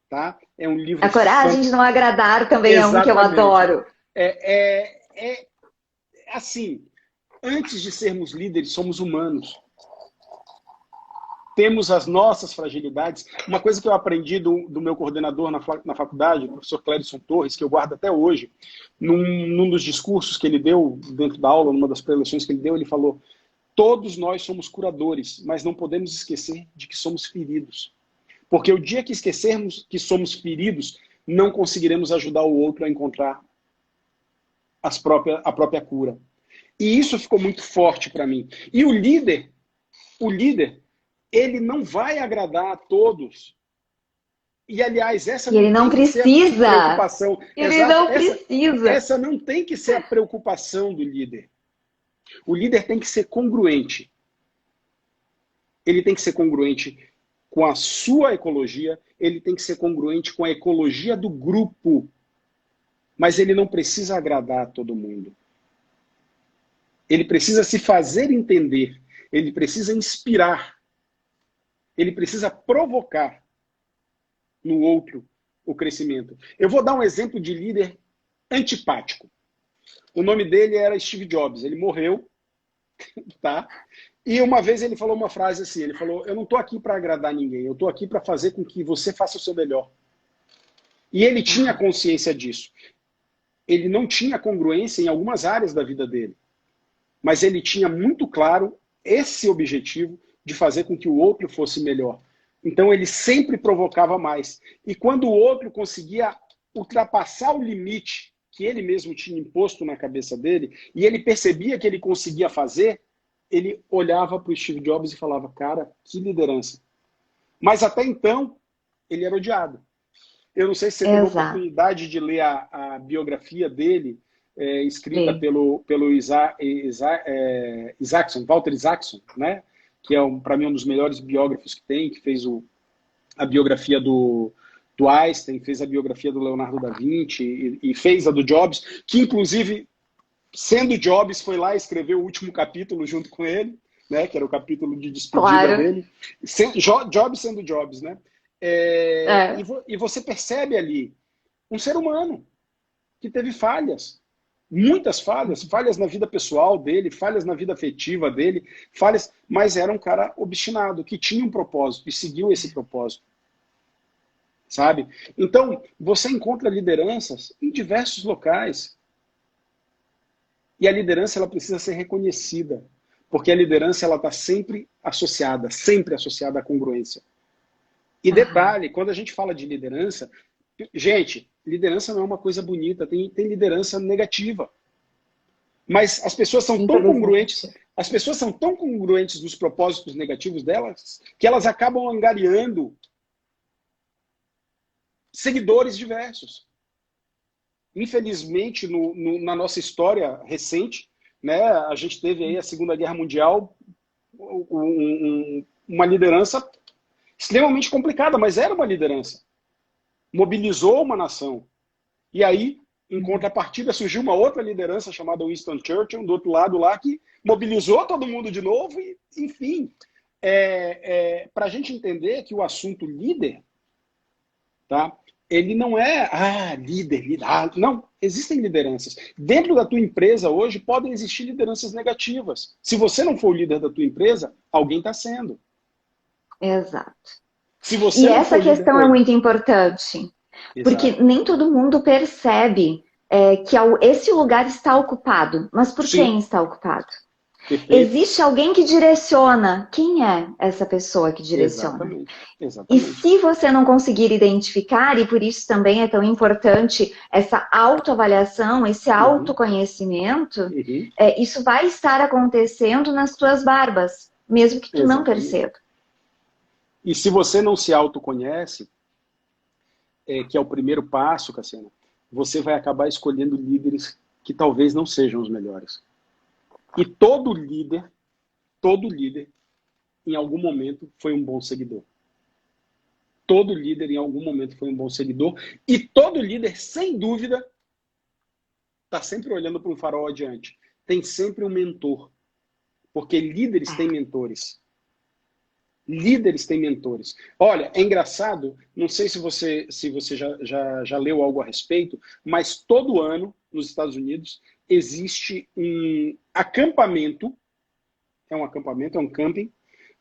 Tá? É um livro. A Coragem de Não Agradar também é um que eu adoro. Assim, antes de sermos líderes, somos humanos. Temos as nossas fragilidades. Uma coisa que eu aprendi do meu coordenador na faculdade, o professor Clérison Torres, que eu guardo até hoje, num dos discursos que ele deu dentro da aula, numa das preleções que ele deu, ele falou: todos nós somos curadores, mas não podemos esquecer de que somos feridos. Porque o dia que esquecermos que somos feridos, não conseguiremos ajudar o outro a encontrar a própria cura. E isso ficou muito forte para mim. E o líder, ele não vai agradar a todos. E, aliás, essa não ele não tem que ser a preocupação. Ele não precisa. Essa não tem que ser a preocupação do líder. O líder tem que ser congruente. Ele tem que ser congruente com a sua ecologia, ele tem que ser congruente com a ecologia do grupo. Mas ele não precisa agradar a todo mundo. Ele precisa se fazer entender. Ele precisa inspirar. Ele precisa provocar no outro o crescimento. Eu vou dar um exemplo de líder antipático. O nome dele era Steve Jobs. Ele morreu, tá? E uma vez ele falou uma frase assim, ele falou: eu não estou aqui para agradar ninguém, eu estou aqui para fazer com que você faça o seu melhor. E ele tinha consciência disso. Ele não tinha congruência em algumas áreas da vida dele. Mas ele tinha muito claro esse objetivo de fazer com que o outro fosse melhor. Então ele sempre provocava mais. E quando o outro conseguia ultrapassar o limite que ele mesmo tinha imposto na cabeça dele, e ele percebia que ele conseguia fazer, ele olhava para o Steve Jobs e falava: cara, que liderança. Mas até então, ele era odiado. Eu não sei se você teve a oportunidade de ler a biografia dele, escrita pelo Isaacson, Walter Isaacson, né? Que é, para mim, um dos melhores biógrafos que tem, que fez a biografia do Einstein, fez a biografia do Leonardo da Vinci e fez a do Jobs, que, inclusive, sendo Jobs, foi lá escrever o último capítulo junto com ele, né? Que era o capítulo de despedida dele. Jobs sendo Jobs, né? É. E você percebe ali um ser humano que teve falhas, muitas falhas, falhas na vida pessoal dele, falhas na vida afetiva dele, falhas, mas era um cara obstinado, que tinha um propósito e seguiu esse propósito, sabe? Então, você encontra lideranças em diversos locais. E a liderança ela precisa ser reconhecida, porque a liderança ela está sempre associada à congruência. E Aham. detalhe, quando a gente fala de liderança, gente, liderança não é uma coisa bonita, tem liderança negativa. Mas as pessoas são tão congruentes, Infelizmente. as pessoas são tão congruentes nos propósitos negativos delas, que elas acabam angariando seguidores diversos. Infelizmente, na nossa história recente, né, a gente teve aí a Segunda Guerra Mundial, uma liderança extremamente complicada, mas era uma liderança. Mobilizou uma nação. E aí, em contrapartida, surgiu uma outra liderança chamada Winston Churchill, do outro lado lá, que mobilizou todo mundo de novo. E, enfim, para a gente entender que o assunto líder, tá? Ele não é, líder, não, existem lideranças. Dentro da tua empresa hoje podem existir lideranças negativas. Se você não for o líder da tua empresa, alguém está sendo. Exato. Se E você não for essa o líder... questão é Oi. muito importante, porque Exato. nem todo mundo percebe que esse lugar está ocupado. Mas por quem Sim, está ocupado? perfeito. Existe alguém que direciona. Quem é essa pessoa que direciona? Exatamente, E exatamente. se você não conseguir identificar, e por isso também é tão importante essa autoavaliação, esse Uhum, autoconhecimento, uhum, isso vai estar acontecendo nas tuas barbas, mesmo que tu não exatamente. perceba. E se você não se autoconhece, que é o primeiro passo, Cassiano, você vai acabar escolhendo líderes que talvez não sejam os melhores. E todo líder, em algum momento, foi um bom seguidor. Todo líder, em algum momento, foi um bom seguidor. E todo líder, sem dúvida, está sempre olhando para um farol adiante. Tem sempre um mentor. Porque líderes têm mentores. Líderes têm mentores. Olha, é engraçado, não sei se você já leu algo a respeito, mas todo ano, nos Estados Unidos, existe um acampamento, é um camping,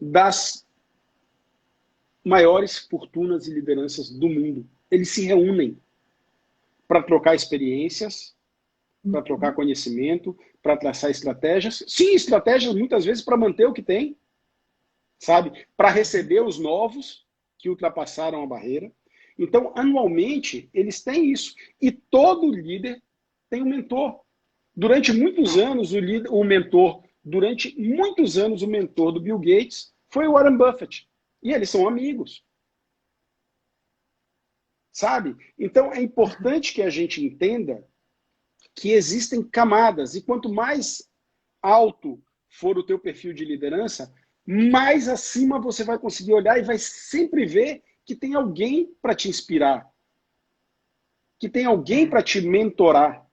das maiores fortunas e lideranças do mundo. Eles se reúnem para trocar experiências, para trocar conhecimento, para traçar estratégias. Sim, estratégias muitas vezes para manter o que tem, sabe? Para receber os novos que ultrapassaram a barreira. Então, anualmente, eles têm isso. E todo líder tem um mentor. Durante muitos anos, o mentor do Bill Gates foi o Warren Buffett. E eles são amigos, sabe? Então, é importante que a gente entenda que existem camadas. E quanto mais alto for o teu perfil de liderança, mais acima você vai conseguir olhar e vai sempre ver que tem alguém para te inspirar, que tem alguém para te mentorar,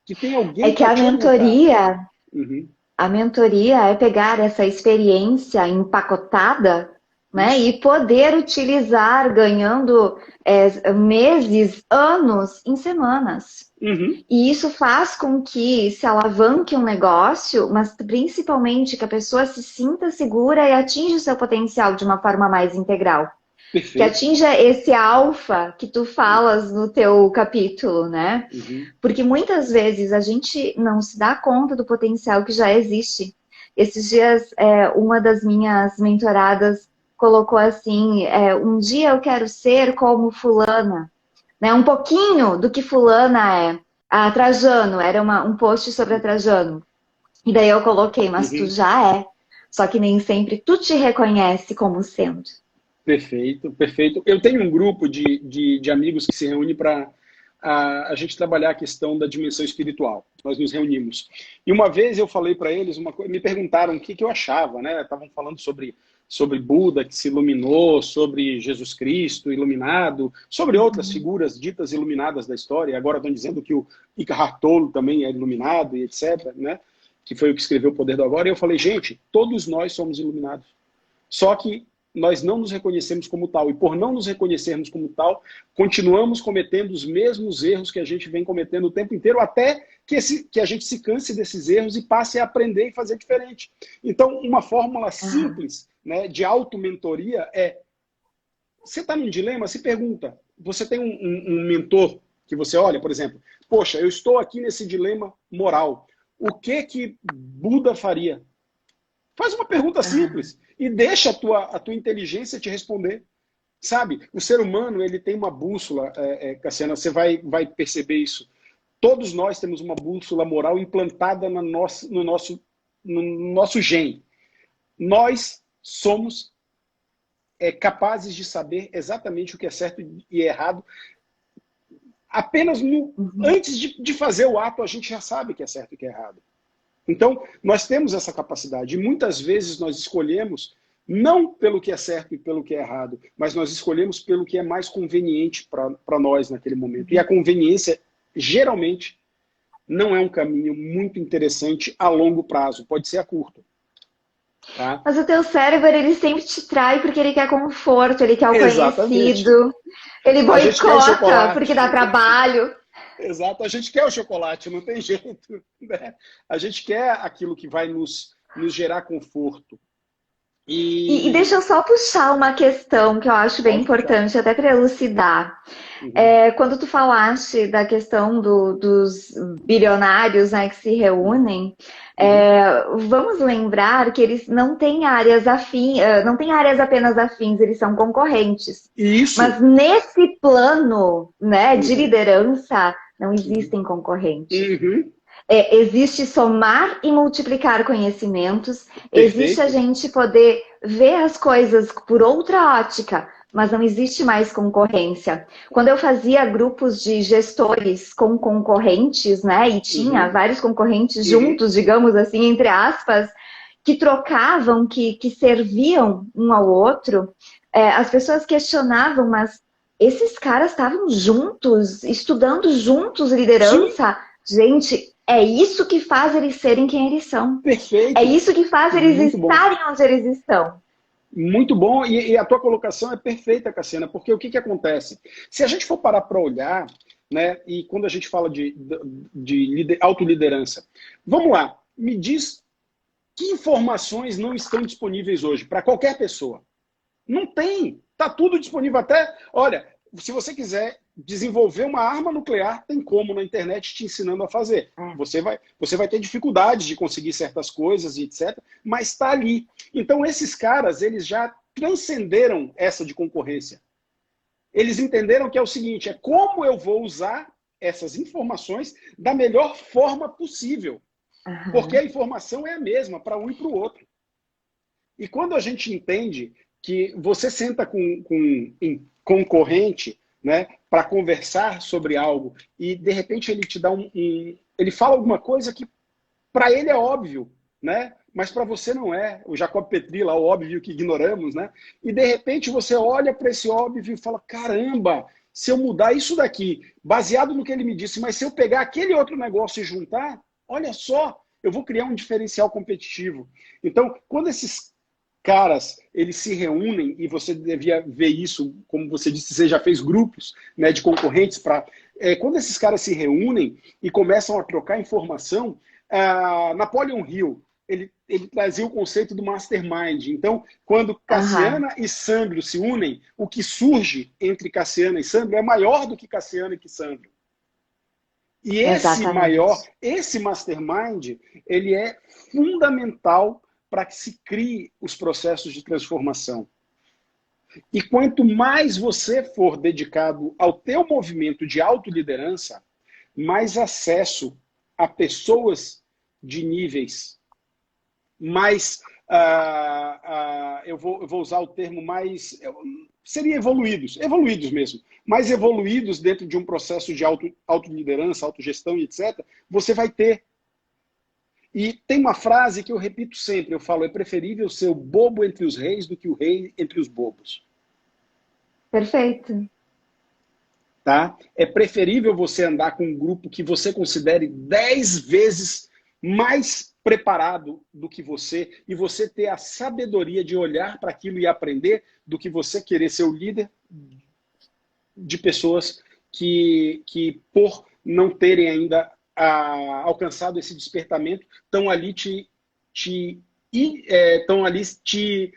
que tem É alguém que para te orientar. Uhum, a mentoria é pegar essa experiência empacotada, né, isso. e poder utilizar ganhando meses, anos em semanas. Uhum, E isso faz com que se alavanque um negócio, mas principalmente que a pessoa se sinta segura e atinja o seu potencial de uma forma mais integral. Que perfeito. atinja esse alfa que tu falas no teu capítulo, né? Uhum, Porque muitas vezes a gente não se dá conta do potencial que já existe. Esses dias, uma das minhas mentoradas colocou assim: um dia eu quero ser como fulana, né? Um pouquinho do que fulana é. A Trajano, era um post sobre a uhum, Trajano. E daí eu coloquei, mas tu uhum. já é. Só que nem sempre tu te reconhece como sendo. Perfeito, perfeito. Eu tenho um grupo de amigos que se reúne para a gente trabalhar a questão da dimensão espiritual. Nós nos reunimos. E uma vez eu falei para eles, me perguntaram o que eu achava, né? Estavam falando sobre Buda que se iluminou, sobre Jesus Cristo iluminado, sobre outras figuras ditas iluminadas da história. Agora estão dizendo que o Eckhart Tolle também é iluminado e etc., né? Que foi o que escreveu O Poder do Agora. E eu falei, gente, todos nós somos iluminados. Só que nós não nos reconhecemos como tal. E por não nos reconhecermos como tal, continuamos cometendo os mesmos erros que a gente vem cometendo o tempo inteiro, até que a gente se canse desses erros e passe a aprender e fazer diferente. Então, uma fórmula simples, né, de auto-mentoria é: você está num dilema, se pergunta. Você tem um mentor que você olha, por exemplo, poxa, eu estou aqui nesse dilema moral. O que Buda faria? Faz uma pergunta simples e deixa a tua inteligência te responder. Sabe? O ser humano, ele tem uma bússola, Cassiana, você vai perceber isso. Todos nós temos uma bússola moral implantada no nosso gene. Nós somos capazes de saber exatamente o que é certo e errado. Apenas antes de fazer o ato, a gente já sabe o que é certo e o que é errado. Então, nós temos essa capacidade. E muitas vezes nós escolhemos não pelo que é certo e pelo que é errado, mas nós escolhemos pelo que é mais conveniente para nós naquele momento. E a conveniência, geralmente, não é um caminho muito interessante a longo prazo. Pode ser a curto. Tá? Mas o teu cérebro, ele sempre te trai porque ele quer conforto, ele quer o Exatamente. conhecido, ele boicota porque dá trabalho. Exato, a gente quer o chocolate, não tem jeito. Né? A gente quer aquilo que vai nos gerar conforto. E deixa eu só puxar uma questão que eu acho bem importante, até para elucidar. Quando tu falaste da questão dos bilionários, né, que se reúnem, vamos lembrar que eles não têm áreas afins, não têm áreas apenas afins, eles são concorrentes. Isso. Mas nesse plano, né, de liderança, não existem concorrentes. Existe somar e multiplicar conhecimentos. Perfeito. Existe a gente poder ver as coisas por outra ótica, mas não existe mais concorrência. Quando eu fazia grupos de gestores com concorrentes, né, e tinha vários concorrentes juntos, digamos assim, entre aspas, que trocavam, que serviam um ao outro, as pessoas questionavam, mas esses caras estavam juntos, estudando juntos liderança? Sim. Gente, é isso que faz eles serem quem eles são. Perfeito. É isso que faz eles estarem onde eles estão. Muito bom. E a tua colocação é perfeita, Cassiana, porque o que acontece? Se a gente for parar para olhar, né, e quando a gente fala de autoliderança, vamos lá, me diz que informações não estão disponíveis hoje para qualquer pessoa? Não tem. Está tudo disponível até... Olha, se você quiser desenvolver uma arma nuclear, tem como na internet te ensinando a fazer. Você vai ter dificuldades de conseguir certas coisas e etc. Mas está ali. Então esses caras, eles já transcenderam essa de concorrência. Eles entenderam que é o seguinte, é como eu vou usar essas informações da melhor forma possível. Porque a informação é a mesma para um e para o outro. E quando a gente entende que você senta com um concorrente, né, para conversar sobre algo e de repente ele te dá ele fala alguma coisa que para ele é óbvio, né, mas para você não é. O Jacob Petri lá, o óbvio que ignoramos, né? E de repente você olha para esse óbvio e fala, caramba, se eu mudar isso daqui, baseado no que ele me disse, mas se eu pegar aquele outro negócio e juntar, olha só, eu vou criar um diferencial competitivo. Então, quando esses caras, eles se reúnem, e você devia ver isso, como você disse, você já fez grupos, né, de concorrentes para... quando esses caras se reúnem e começam a trocar informação, Napoleon Hill, ele trazia o conceito do mastermind. Então, quando Cassiana e Sandro se unem, o que surge entre Cassiana e Sandro é maior do que Cassiana e que Sandro. E esse mastermind, ele é fundamental para que se crie os processos de transformação. E quanto mais você for dedicado ao teu movimento de autoliderança, mais acesso a pessoas de níveis mais, eu vou usar o termo mais, seria evoluídos mesmo, mais evoluídos dentro de um processo de autoliderança, autogestão e etc., você vai ter. E tem uma frase que eu repito sempre, eu falo, é preferível ser o bobo entre os reis do que o rei entre os bobos. Perfeito. Tá? É preferível você andar com um grupo que você considere 10 vezes mais preparado do que você, e você ter a sabedoria de olhar para aquilo e aprender do que você querer ser o líder de pessoas que por não terem ainda alcançado esse despertamento, estão ali estão ali te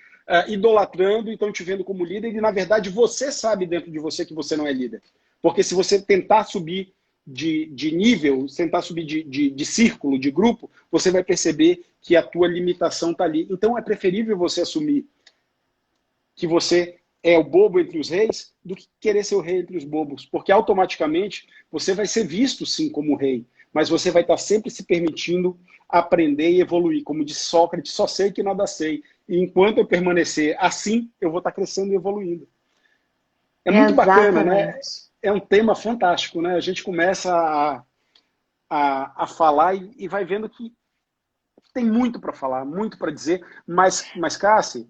idolatrando e estão te vendo como líder, e na verdade você sabe dentro de você que você não é líder. Porque se você tentar subir de nível, tentar subir de círculo, de grupo, você vai perceber que a tua limitação está ali. Então é preferível você assumir que você é o bobo entre os reis do que querer ser o rei entre os bobos. Porque automaticamente você vai ser visto sim como rei, mas você vai estar sempre se permitindo aprender e evoluir. Como disse Sócrates, só sei que nada sei. E enquanto eu permanecer assim, eu vou estar crescendo e evoluindo. É muito bacana, né? Exatamente. É um tema fantástico, né? A gente começa a falar e vai vendo que tem muito para falar, muito para dizer, mas Cassi,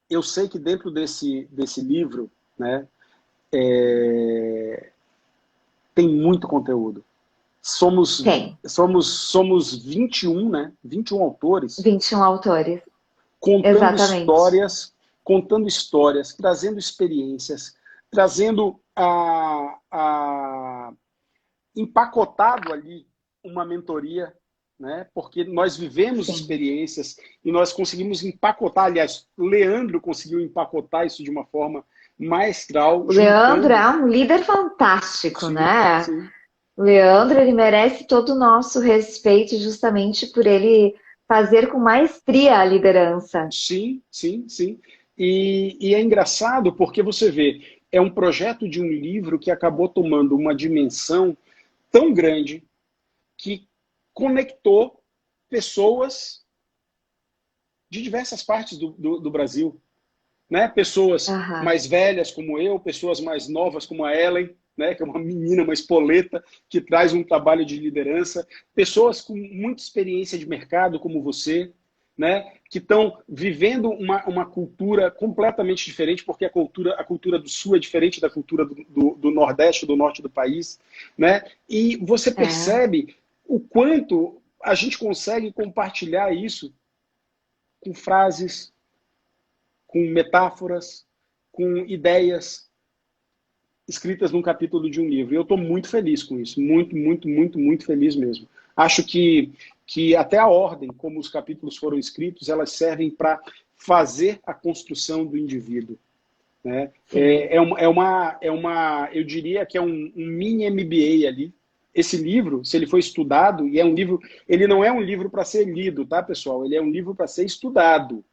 eu sei que dentro desse livro, né, tem muito conteúdo. Tem Somos 21, né? 21 autores 21 autores. contando Exatamente. histórias, trazendo experiências, trazendo empacotado ali uma mentoria, né? Porque nós vivemos Sim. experiências e nós conseguimos empacotar. Aliás, Leandro conseguiu empacotar isso de uma forma maestral, O Leandro juntando. é um líder fantástico, Sim, né? sim, O Leandro, ele merece todo o nosso respeito justamente por ele fazer com maestria a liderança. sim, sim, sim. E é engraçado porque você vê, é um projeto de um livro que acabou tomando uma dimensão tão grande que conectou pessoas de diversas partes do Brasil, né? Pessoas Aham. mais velhas como eu, pessoas mais novas como a Ellen, né? Que é uma menina, uma espoleta, que traz um trabalho de liderança, pessoas com muita experiência de mercado como você, né? Que estão vivendo uma cultura completamente diferente, porque a cultura do Sul é diferente da cultura do Nordeste, do Norte do país, né? E você É. percebe o quanto a gente consegue compartilhar isso com frases, com metáforas, com ideias escritas num capítulo de um livro. E eu estou muito feliz com isso, muito, muito, muito, muito feliz mesmo. Acho que até a ordem como os capítulos foram escritos, elas servem para fazer a construção do indivíduo. Né? Sim. Eu diria que é um mini MBA ali. Esse livro, se ele for estudado, e é um livro, ele não é um livro para ser lido, tá, pessoal? Ele é um livro para ser estudado.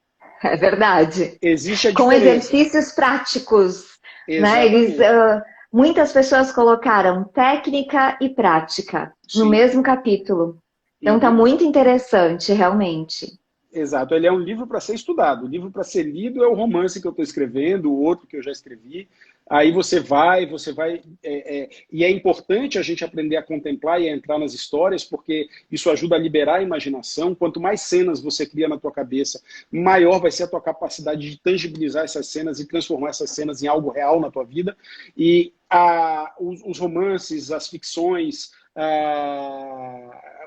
É verdade. Existe a Com diferença. exercícios práticos, né? Exatamente. Muitas pessoas colocaram técnica e prática no Sim. mesmo capítulo. Então tá Uhum. muito interessante, realmente. Exato, ele é um livro para ser estudado. O livro para ser lido é o romance que eu estou escrevendo, o outro que eu já escrevi. Aí você vai. E é importante a gente aprender a contemplar e a entrar nas histórias, porque isso ajuda a liberar a imaginação. Quanto mais cenas você cria na tua cabeça, maior vai ser a tua capacidade de tangibilizar essas cenas e transformar essas cenas em algo real na tua vida. E os romances, as ficções,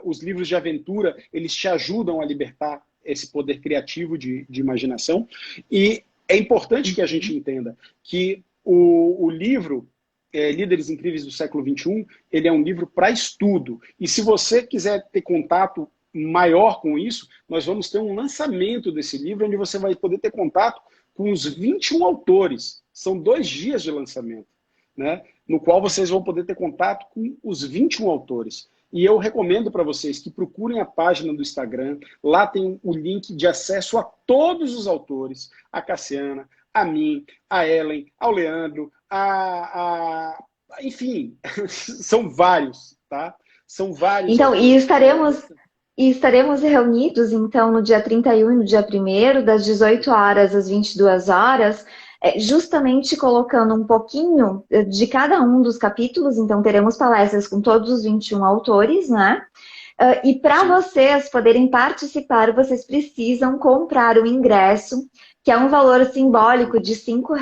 os livros de aventura, eles te ajudam a libertar esse poder criativo de imaginação. E é importante que a gente entenda que o livro Líderes Incríveis do Século XXI, ele é um livro para estudo. E se você quiser ter contato maior com isso, nós vamos ter um lançamento desse livro, onde você vai poder ter contato com os 21 autores. São 2 dias de lançamento, né? No qual vocês vão poder ter contato com os 21 autores. E eu recomendo para vocês que procurem a página do Instagram. Lá tem o link de acesso a todos os autores. A Cassiana, a mim, a Ellen, ao Leandro, enfim, são vários, tá? São vários Então, autores. e estaremos reunidos, então, no dia 31 e no dia 1º, das 18 horas às 22 horas, justamente colocando um pouquinho de cada um dos capítulos. Então, teremos palestras com todos os 21 autores, né? E para Sim. vocês poderem participar, vocês precisam comprar o ingresso, que é um valor simbólico de R$ 5.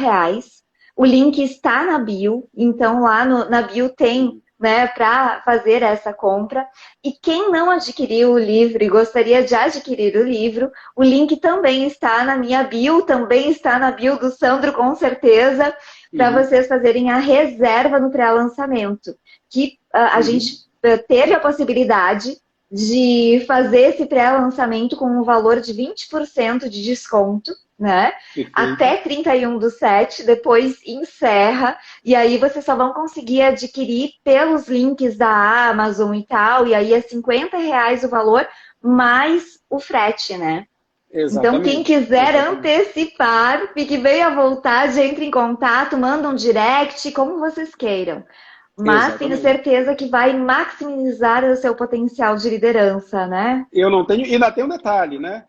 O link está na bio, então lá na bio tem né, para fazer essa compra. E quem não adquiriu o livro e gostaria de adquirir o livro, o link também está na minha bio, também está na bio do Sandro, com certeza, para vocês fazerem a reserva no pré-lançamento. Que a gente teve a possibilidade de fazer esse pré-lançamento com um valor de 20% de desconto, né? Perfeito. Até 31/7, depois encerra, e aí vocês só vão conseguir adquirir pelos links da Amazon e tal, e aí é R$ 50 o valor, mais o frete, né? Então, quem quiser antecipar, fique bem à vontade, entre em contato, manda um direct, como vocês queiram. Mas tenho certeza que vai maximizar o seu potencial de liderança, né? Eu não tenho, e ainda tem um detalhe, né?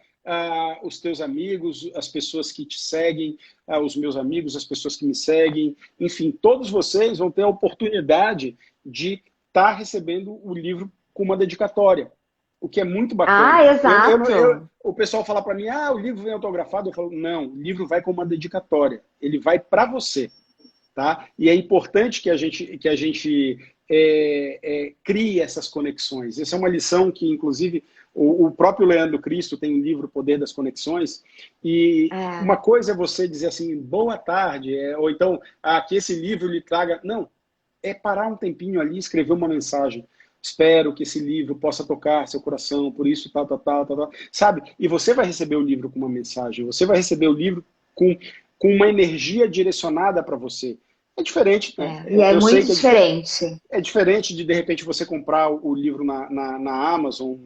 Os teus amigos, as pessoas que te seguem, os meus amigos, as pessoas que me seguem, enfim, todos vocês vão ter a oportunidade de estar recebendo o livro com uma dedicatória, o que é muito bacana. Exato. O pessoal fala para mim, o livro vem autografado, eu falo, não, o livro vai com uma dedicatória, ele vai para você. Tá? E é importante que a gente crie essas conexões. Essa é uma lição que, inclusive, o próprio Leandro Cristo tem um livro, O Poder das Conexões, e uma coisa é você dizer assim, boa tarde, ou então, que esse livro lhe traga... Não, é parar um tempinho ali e escrever uma mensagem. Espero que esse livro possa tocar seu coração, por isso, tal. Sabe? E você vai receber o livro com uma mensagem, você vai receber o livro com uma energia direcionada para você. É diferente, né? E é muito diferente. É diferente de repente, você comprar o livro na Amazon,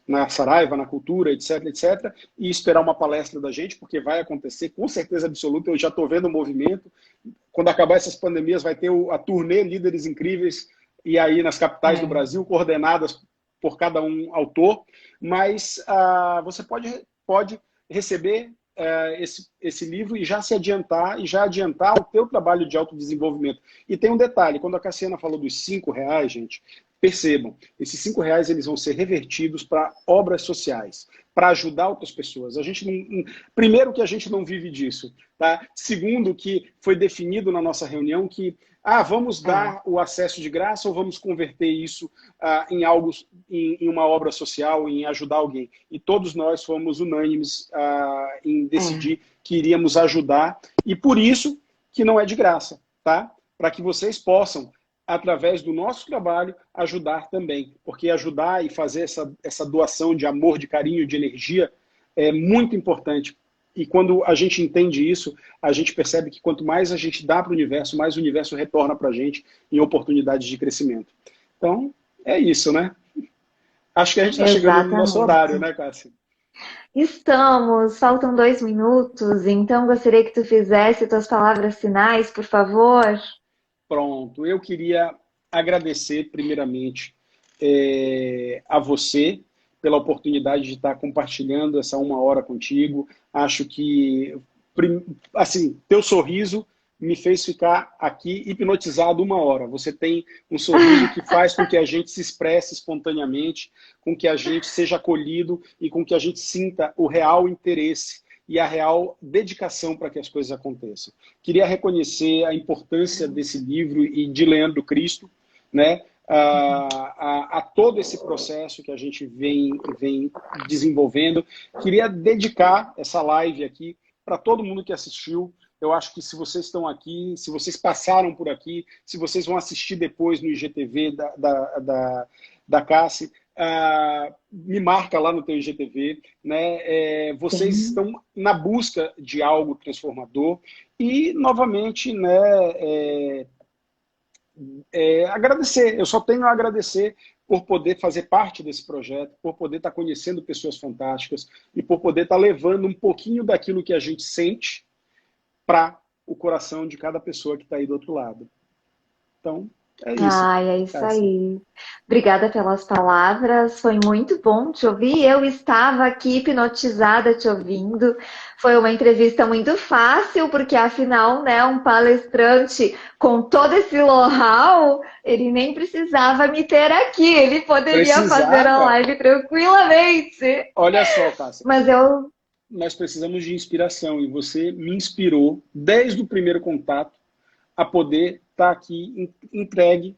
na Saraiva, na Cultura, etc, e esperar uma palestra da gente, porque vai acontecer, com certeza absoluta, eu já estou vendo o movimento. Quando acabar essas pandemias, vai ter a turnê Líderes Incríveis, e aí nas capitais do Brasil, coordenadas por cada um autor, mas você pode receber esse livro e já se adiantar, o teu trabalho de autodesenvolvimento. E tem um detalhe, quando a Cassiana falou dos R$5, gente, percebam, esses R$5 eles vão ser revertidos para obras sociais, para ajudar outras pessoas. Primeiro que a gente não vive disso, tá? Segundo que foi definido na nossa reunião que vamos dar o acesso de graça ou vamos converter isso em algo, em uma obra social, em ajudar alguém. E todos nós fomos unânimes em decidir que iríamos ajudar, e por isso que não é de graça, tá? Para que vocês possam, através do nosso trabalho, ajudar também. Porque ajudar e fazer essa doação de amor, de carinho, de energia é muito importante. E quando a gente entende isso, a gente percebe que quanto mais a gente dá para o universo, mais o universo retorna para a gente em oportunidades de crescimento. Então, é isso, né? Acho que a gente está chegando no nosso horário, né, Cássia? Estamos, faltam 2 minutos, então gostaria que tu fizesse tuas palavras finais, por favor. Pronto, eu queria agradecer primeiramente a você pela oportunidade de estar compartilhando essa 1 hora contigo. Acho que, assim, teu sorriso me fez ficar aqui hipnotizado 1 hora. Você tem um sorriso que faz com que a gente se expresse espontaneamente, com que a gente seja acolhido e com que a gente sinta o real interesse e a real dedicação para que as coisas aconteçam. Queria reconhecer a importância desse livro e de Leandro Cristo, né? A todo esse processo que a gente vem desenvolvendo. Queria dedicar essa live aqui para todo mundo que assistiu. Eu acho que se vocês estão aqui, se vocês passaram por aqui, se vocês vão assistir depois no IGTV da Cassi, me marca lá no teu IGTV, né? Vocês estão na busca de algo transformador e, novamente, né, agradecer. Eu só tenho a agradecer por poder fazer parte desse projeto, por poder estar conhecendo pessoas fantásticas e por poder estar levando um pouquinho daquilo que a gente sente para o coração de cada pessoa que está aí do outro lado. Então, é isso. É isso aí. Obrigada pelas palavras, foi muito bom te ouvir. Eu estava aqui hipnotizada te ouvindo. Foi uma entrevista muito fácil, porque afinal, né, um palestrante com todo esse know-how, ele nem precisava me ter aqui, ele poderia fazer a live tranquilamente. Olha só, Cássia. Mas nós precisamos de inspiração e você me inspirou desde o primeiro contato a poder estar aqui entregue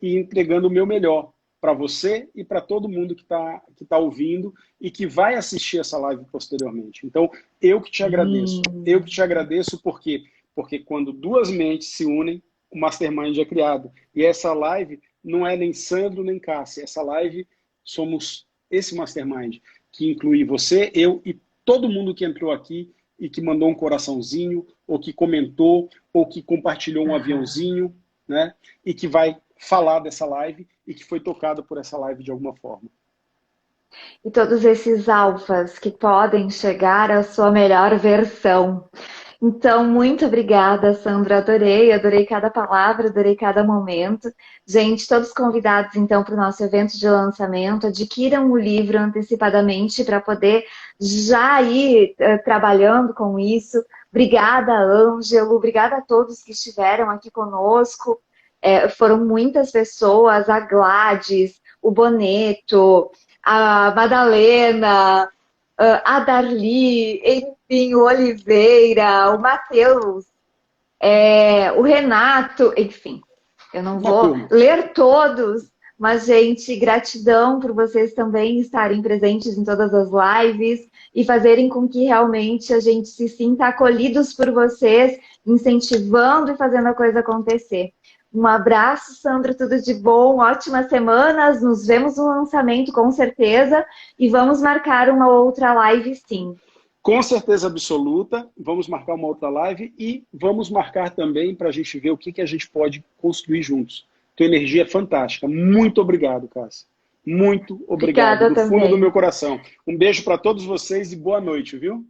e entregando o meu melhor para você e para todo mundo que tá ouvindo e que vai assistir essa live posteriormente. Então, eu que te agradeço. Eu que te agradeço porque quando duas mentes se unem, o Mastermind é criado. E essa live não é nem Sandro nem Cássia. Essa live somos esse Mastermind, que inclui você, eu e todo mundo que entrou aqui e que mandou um coraçãozinho, ou que comentou, ou que compartilhou um aviãozinho, né? E que vai falar dessa live e que foi tocado por essa live de alguma forma. E todos esses alfas que podem chegar à sua melhor versão. Então, muito obrigada, Sandra. Adorei cada palavra, adorei cada momento. Gente, todos convidados, então, para o nosso evento de lançamento. Adquiram o livro antecipadamente para poder já ir trabalhando com isso. Obrigada, Ângelo. Obrigada a todos que estiveram aqui conosco. Foram muitas pessoas, a Gladys, o Boneto, a Madalena, a Darli, enfim, o Oliveira, o Matheus, o Renato, enfim. Eu não vou ler todos, mas, gente, gratidão por vocês também estarem presentes em todas as lives e fazerem com que realmente a gente se sinta acolhidos por vocês, incentivando e fazendo a coisa acontecer. Um abraço, Sandra, tudo de bom, ótimas semanas, nos vemos no lançamento com certeza e vamos marcar uma outra live sim. Com certeza absoluta, vamos marcar uma outra live e vamos marcar também para a gente ver o que a gente pode construir juntos. Tua energia é fantástica. Muito obrigado, Cássia. Muito obrigado, do fundo do meu coração. Um beijo para todos vocês e boa noite, viu?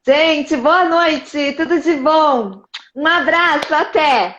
Gente, boa noite, tudo de bom. Um abraço, até!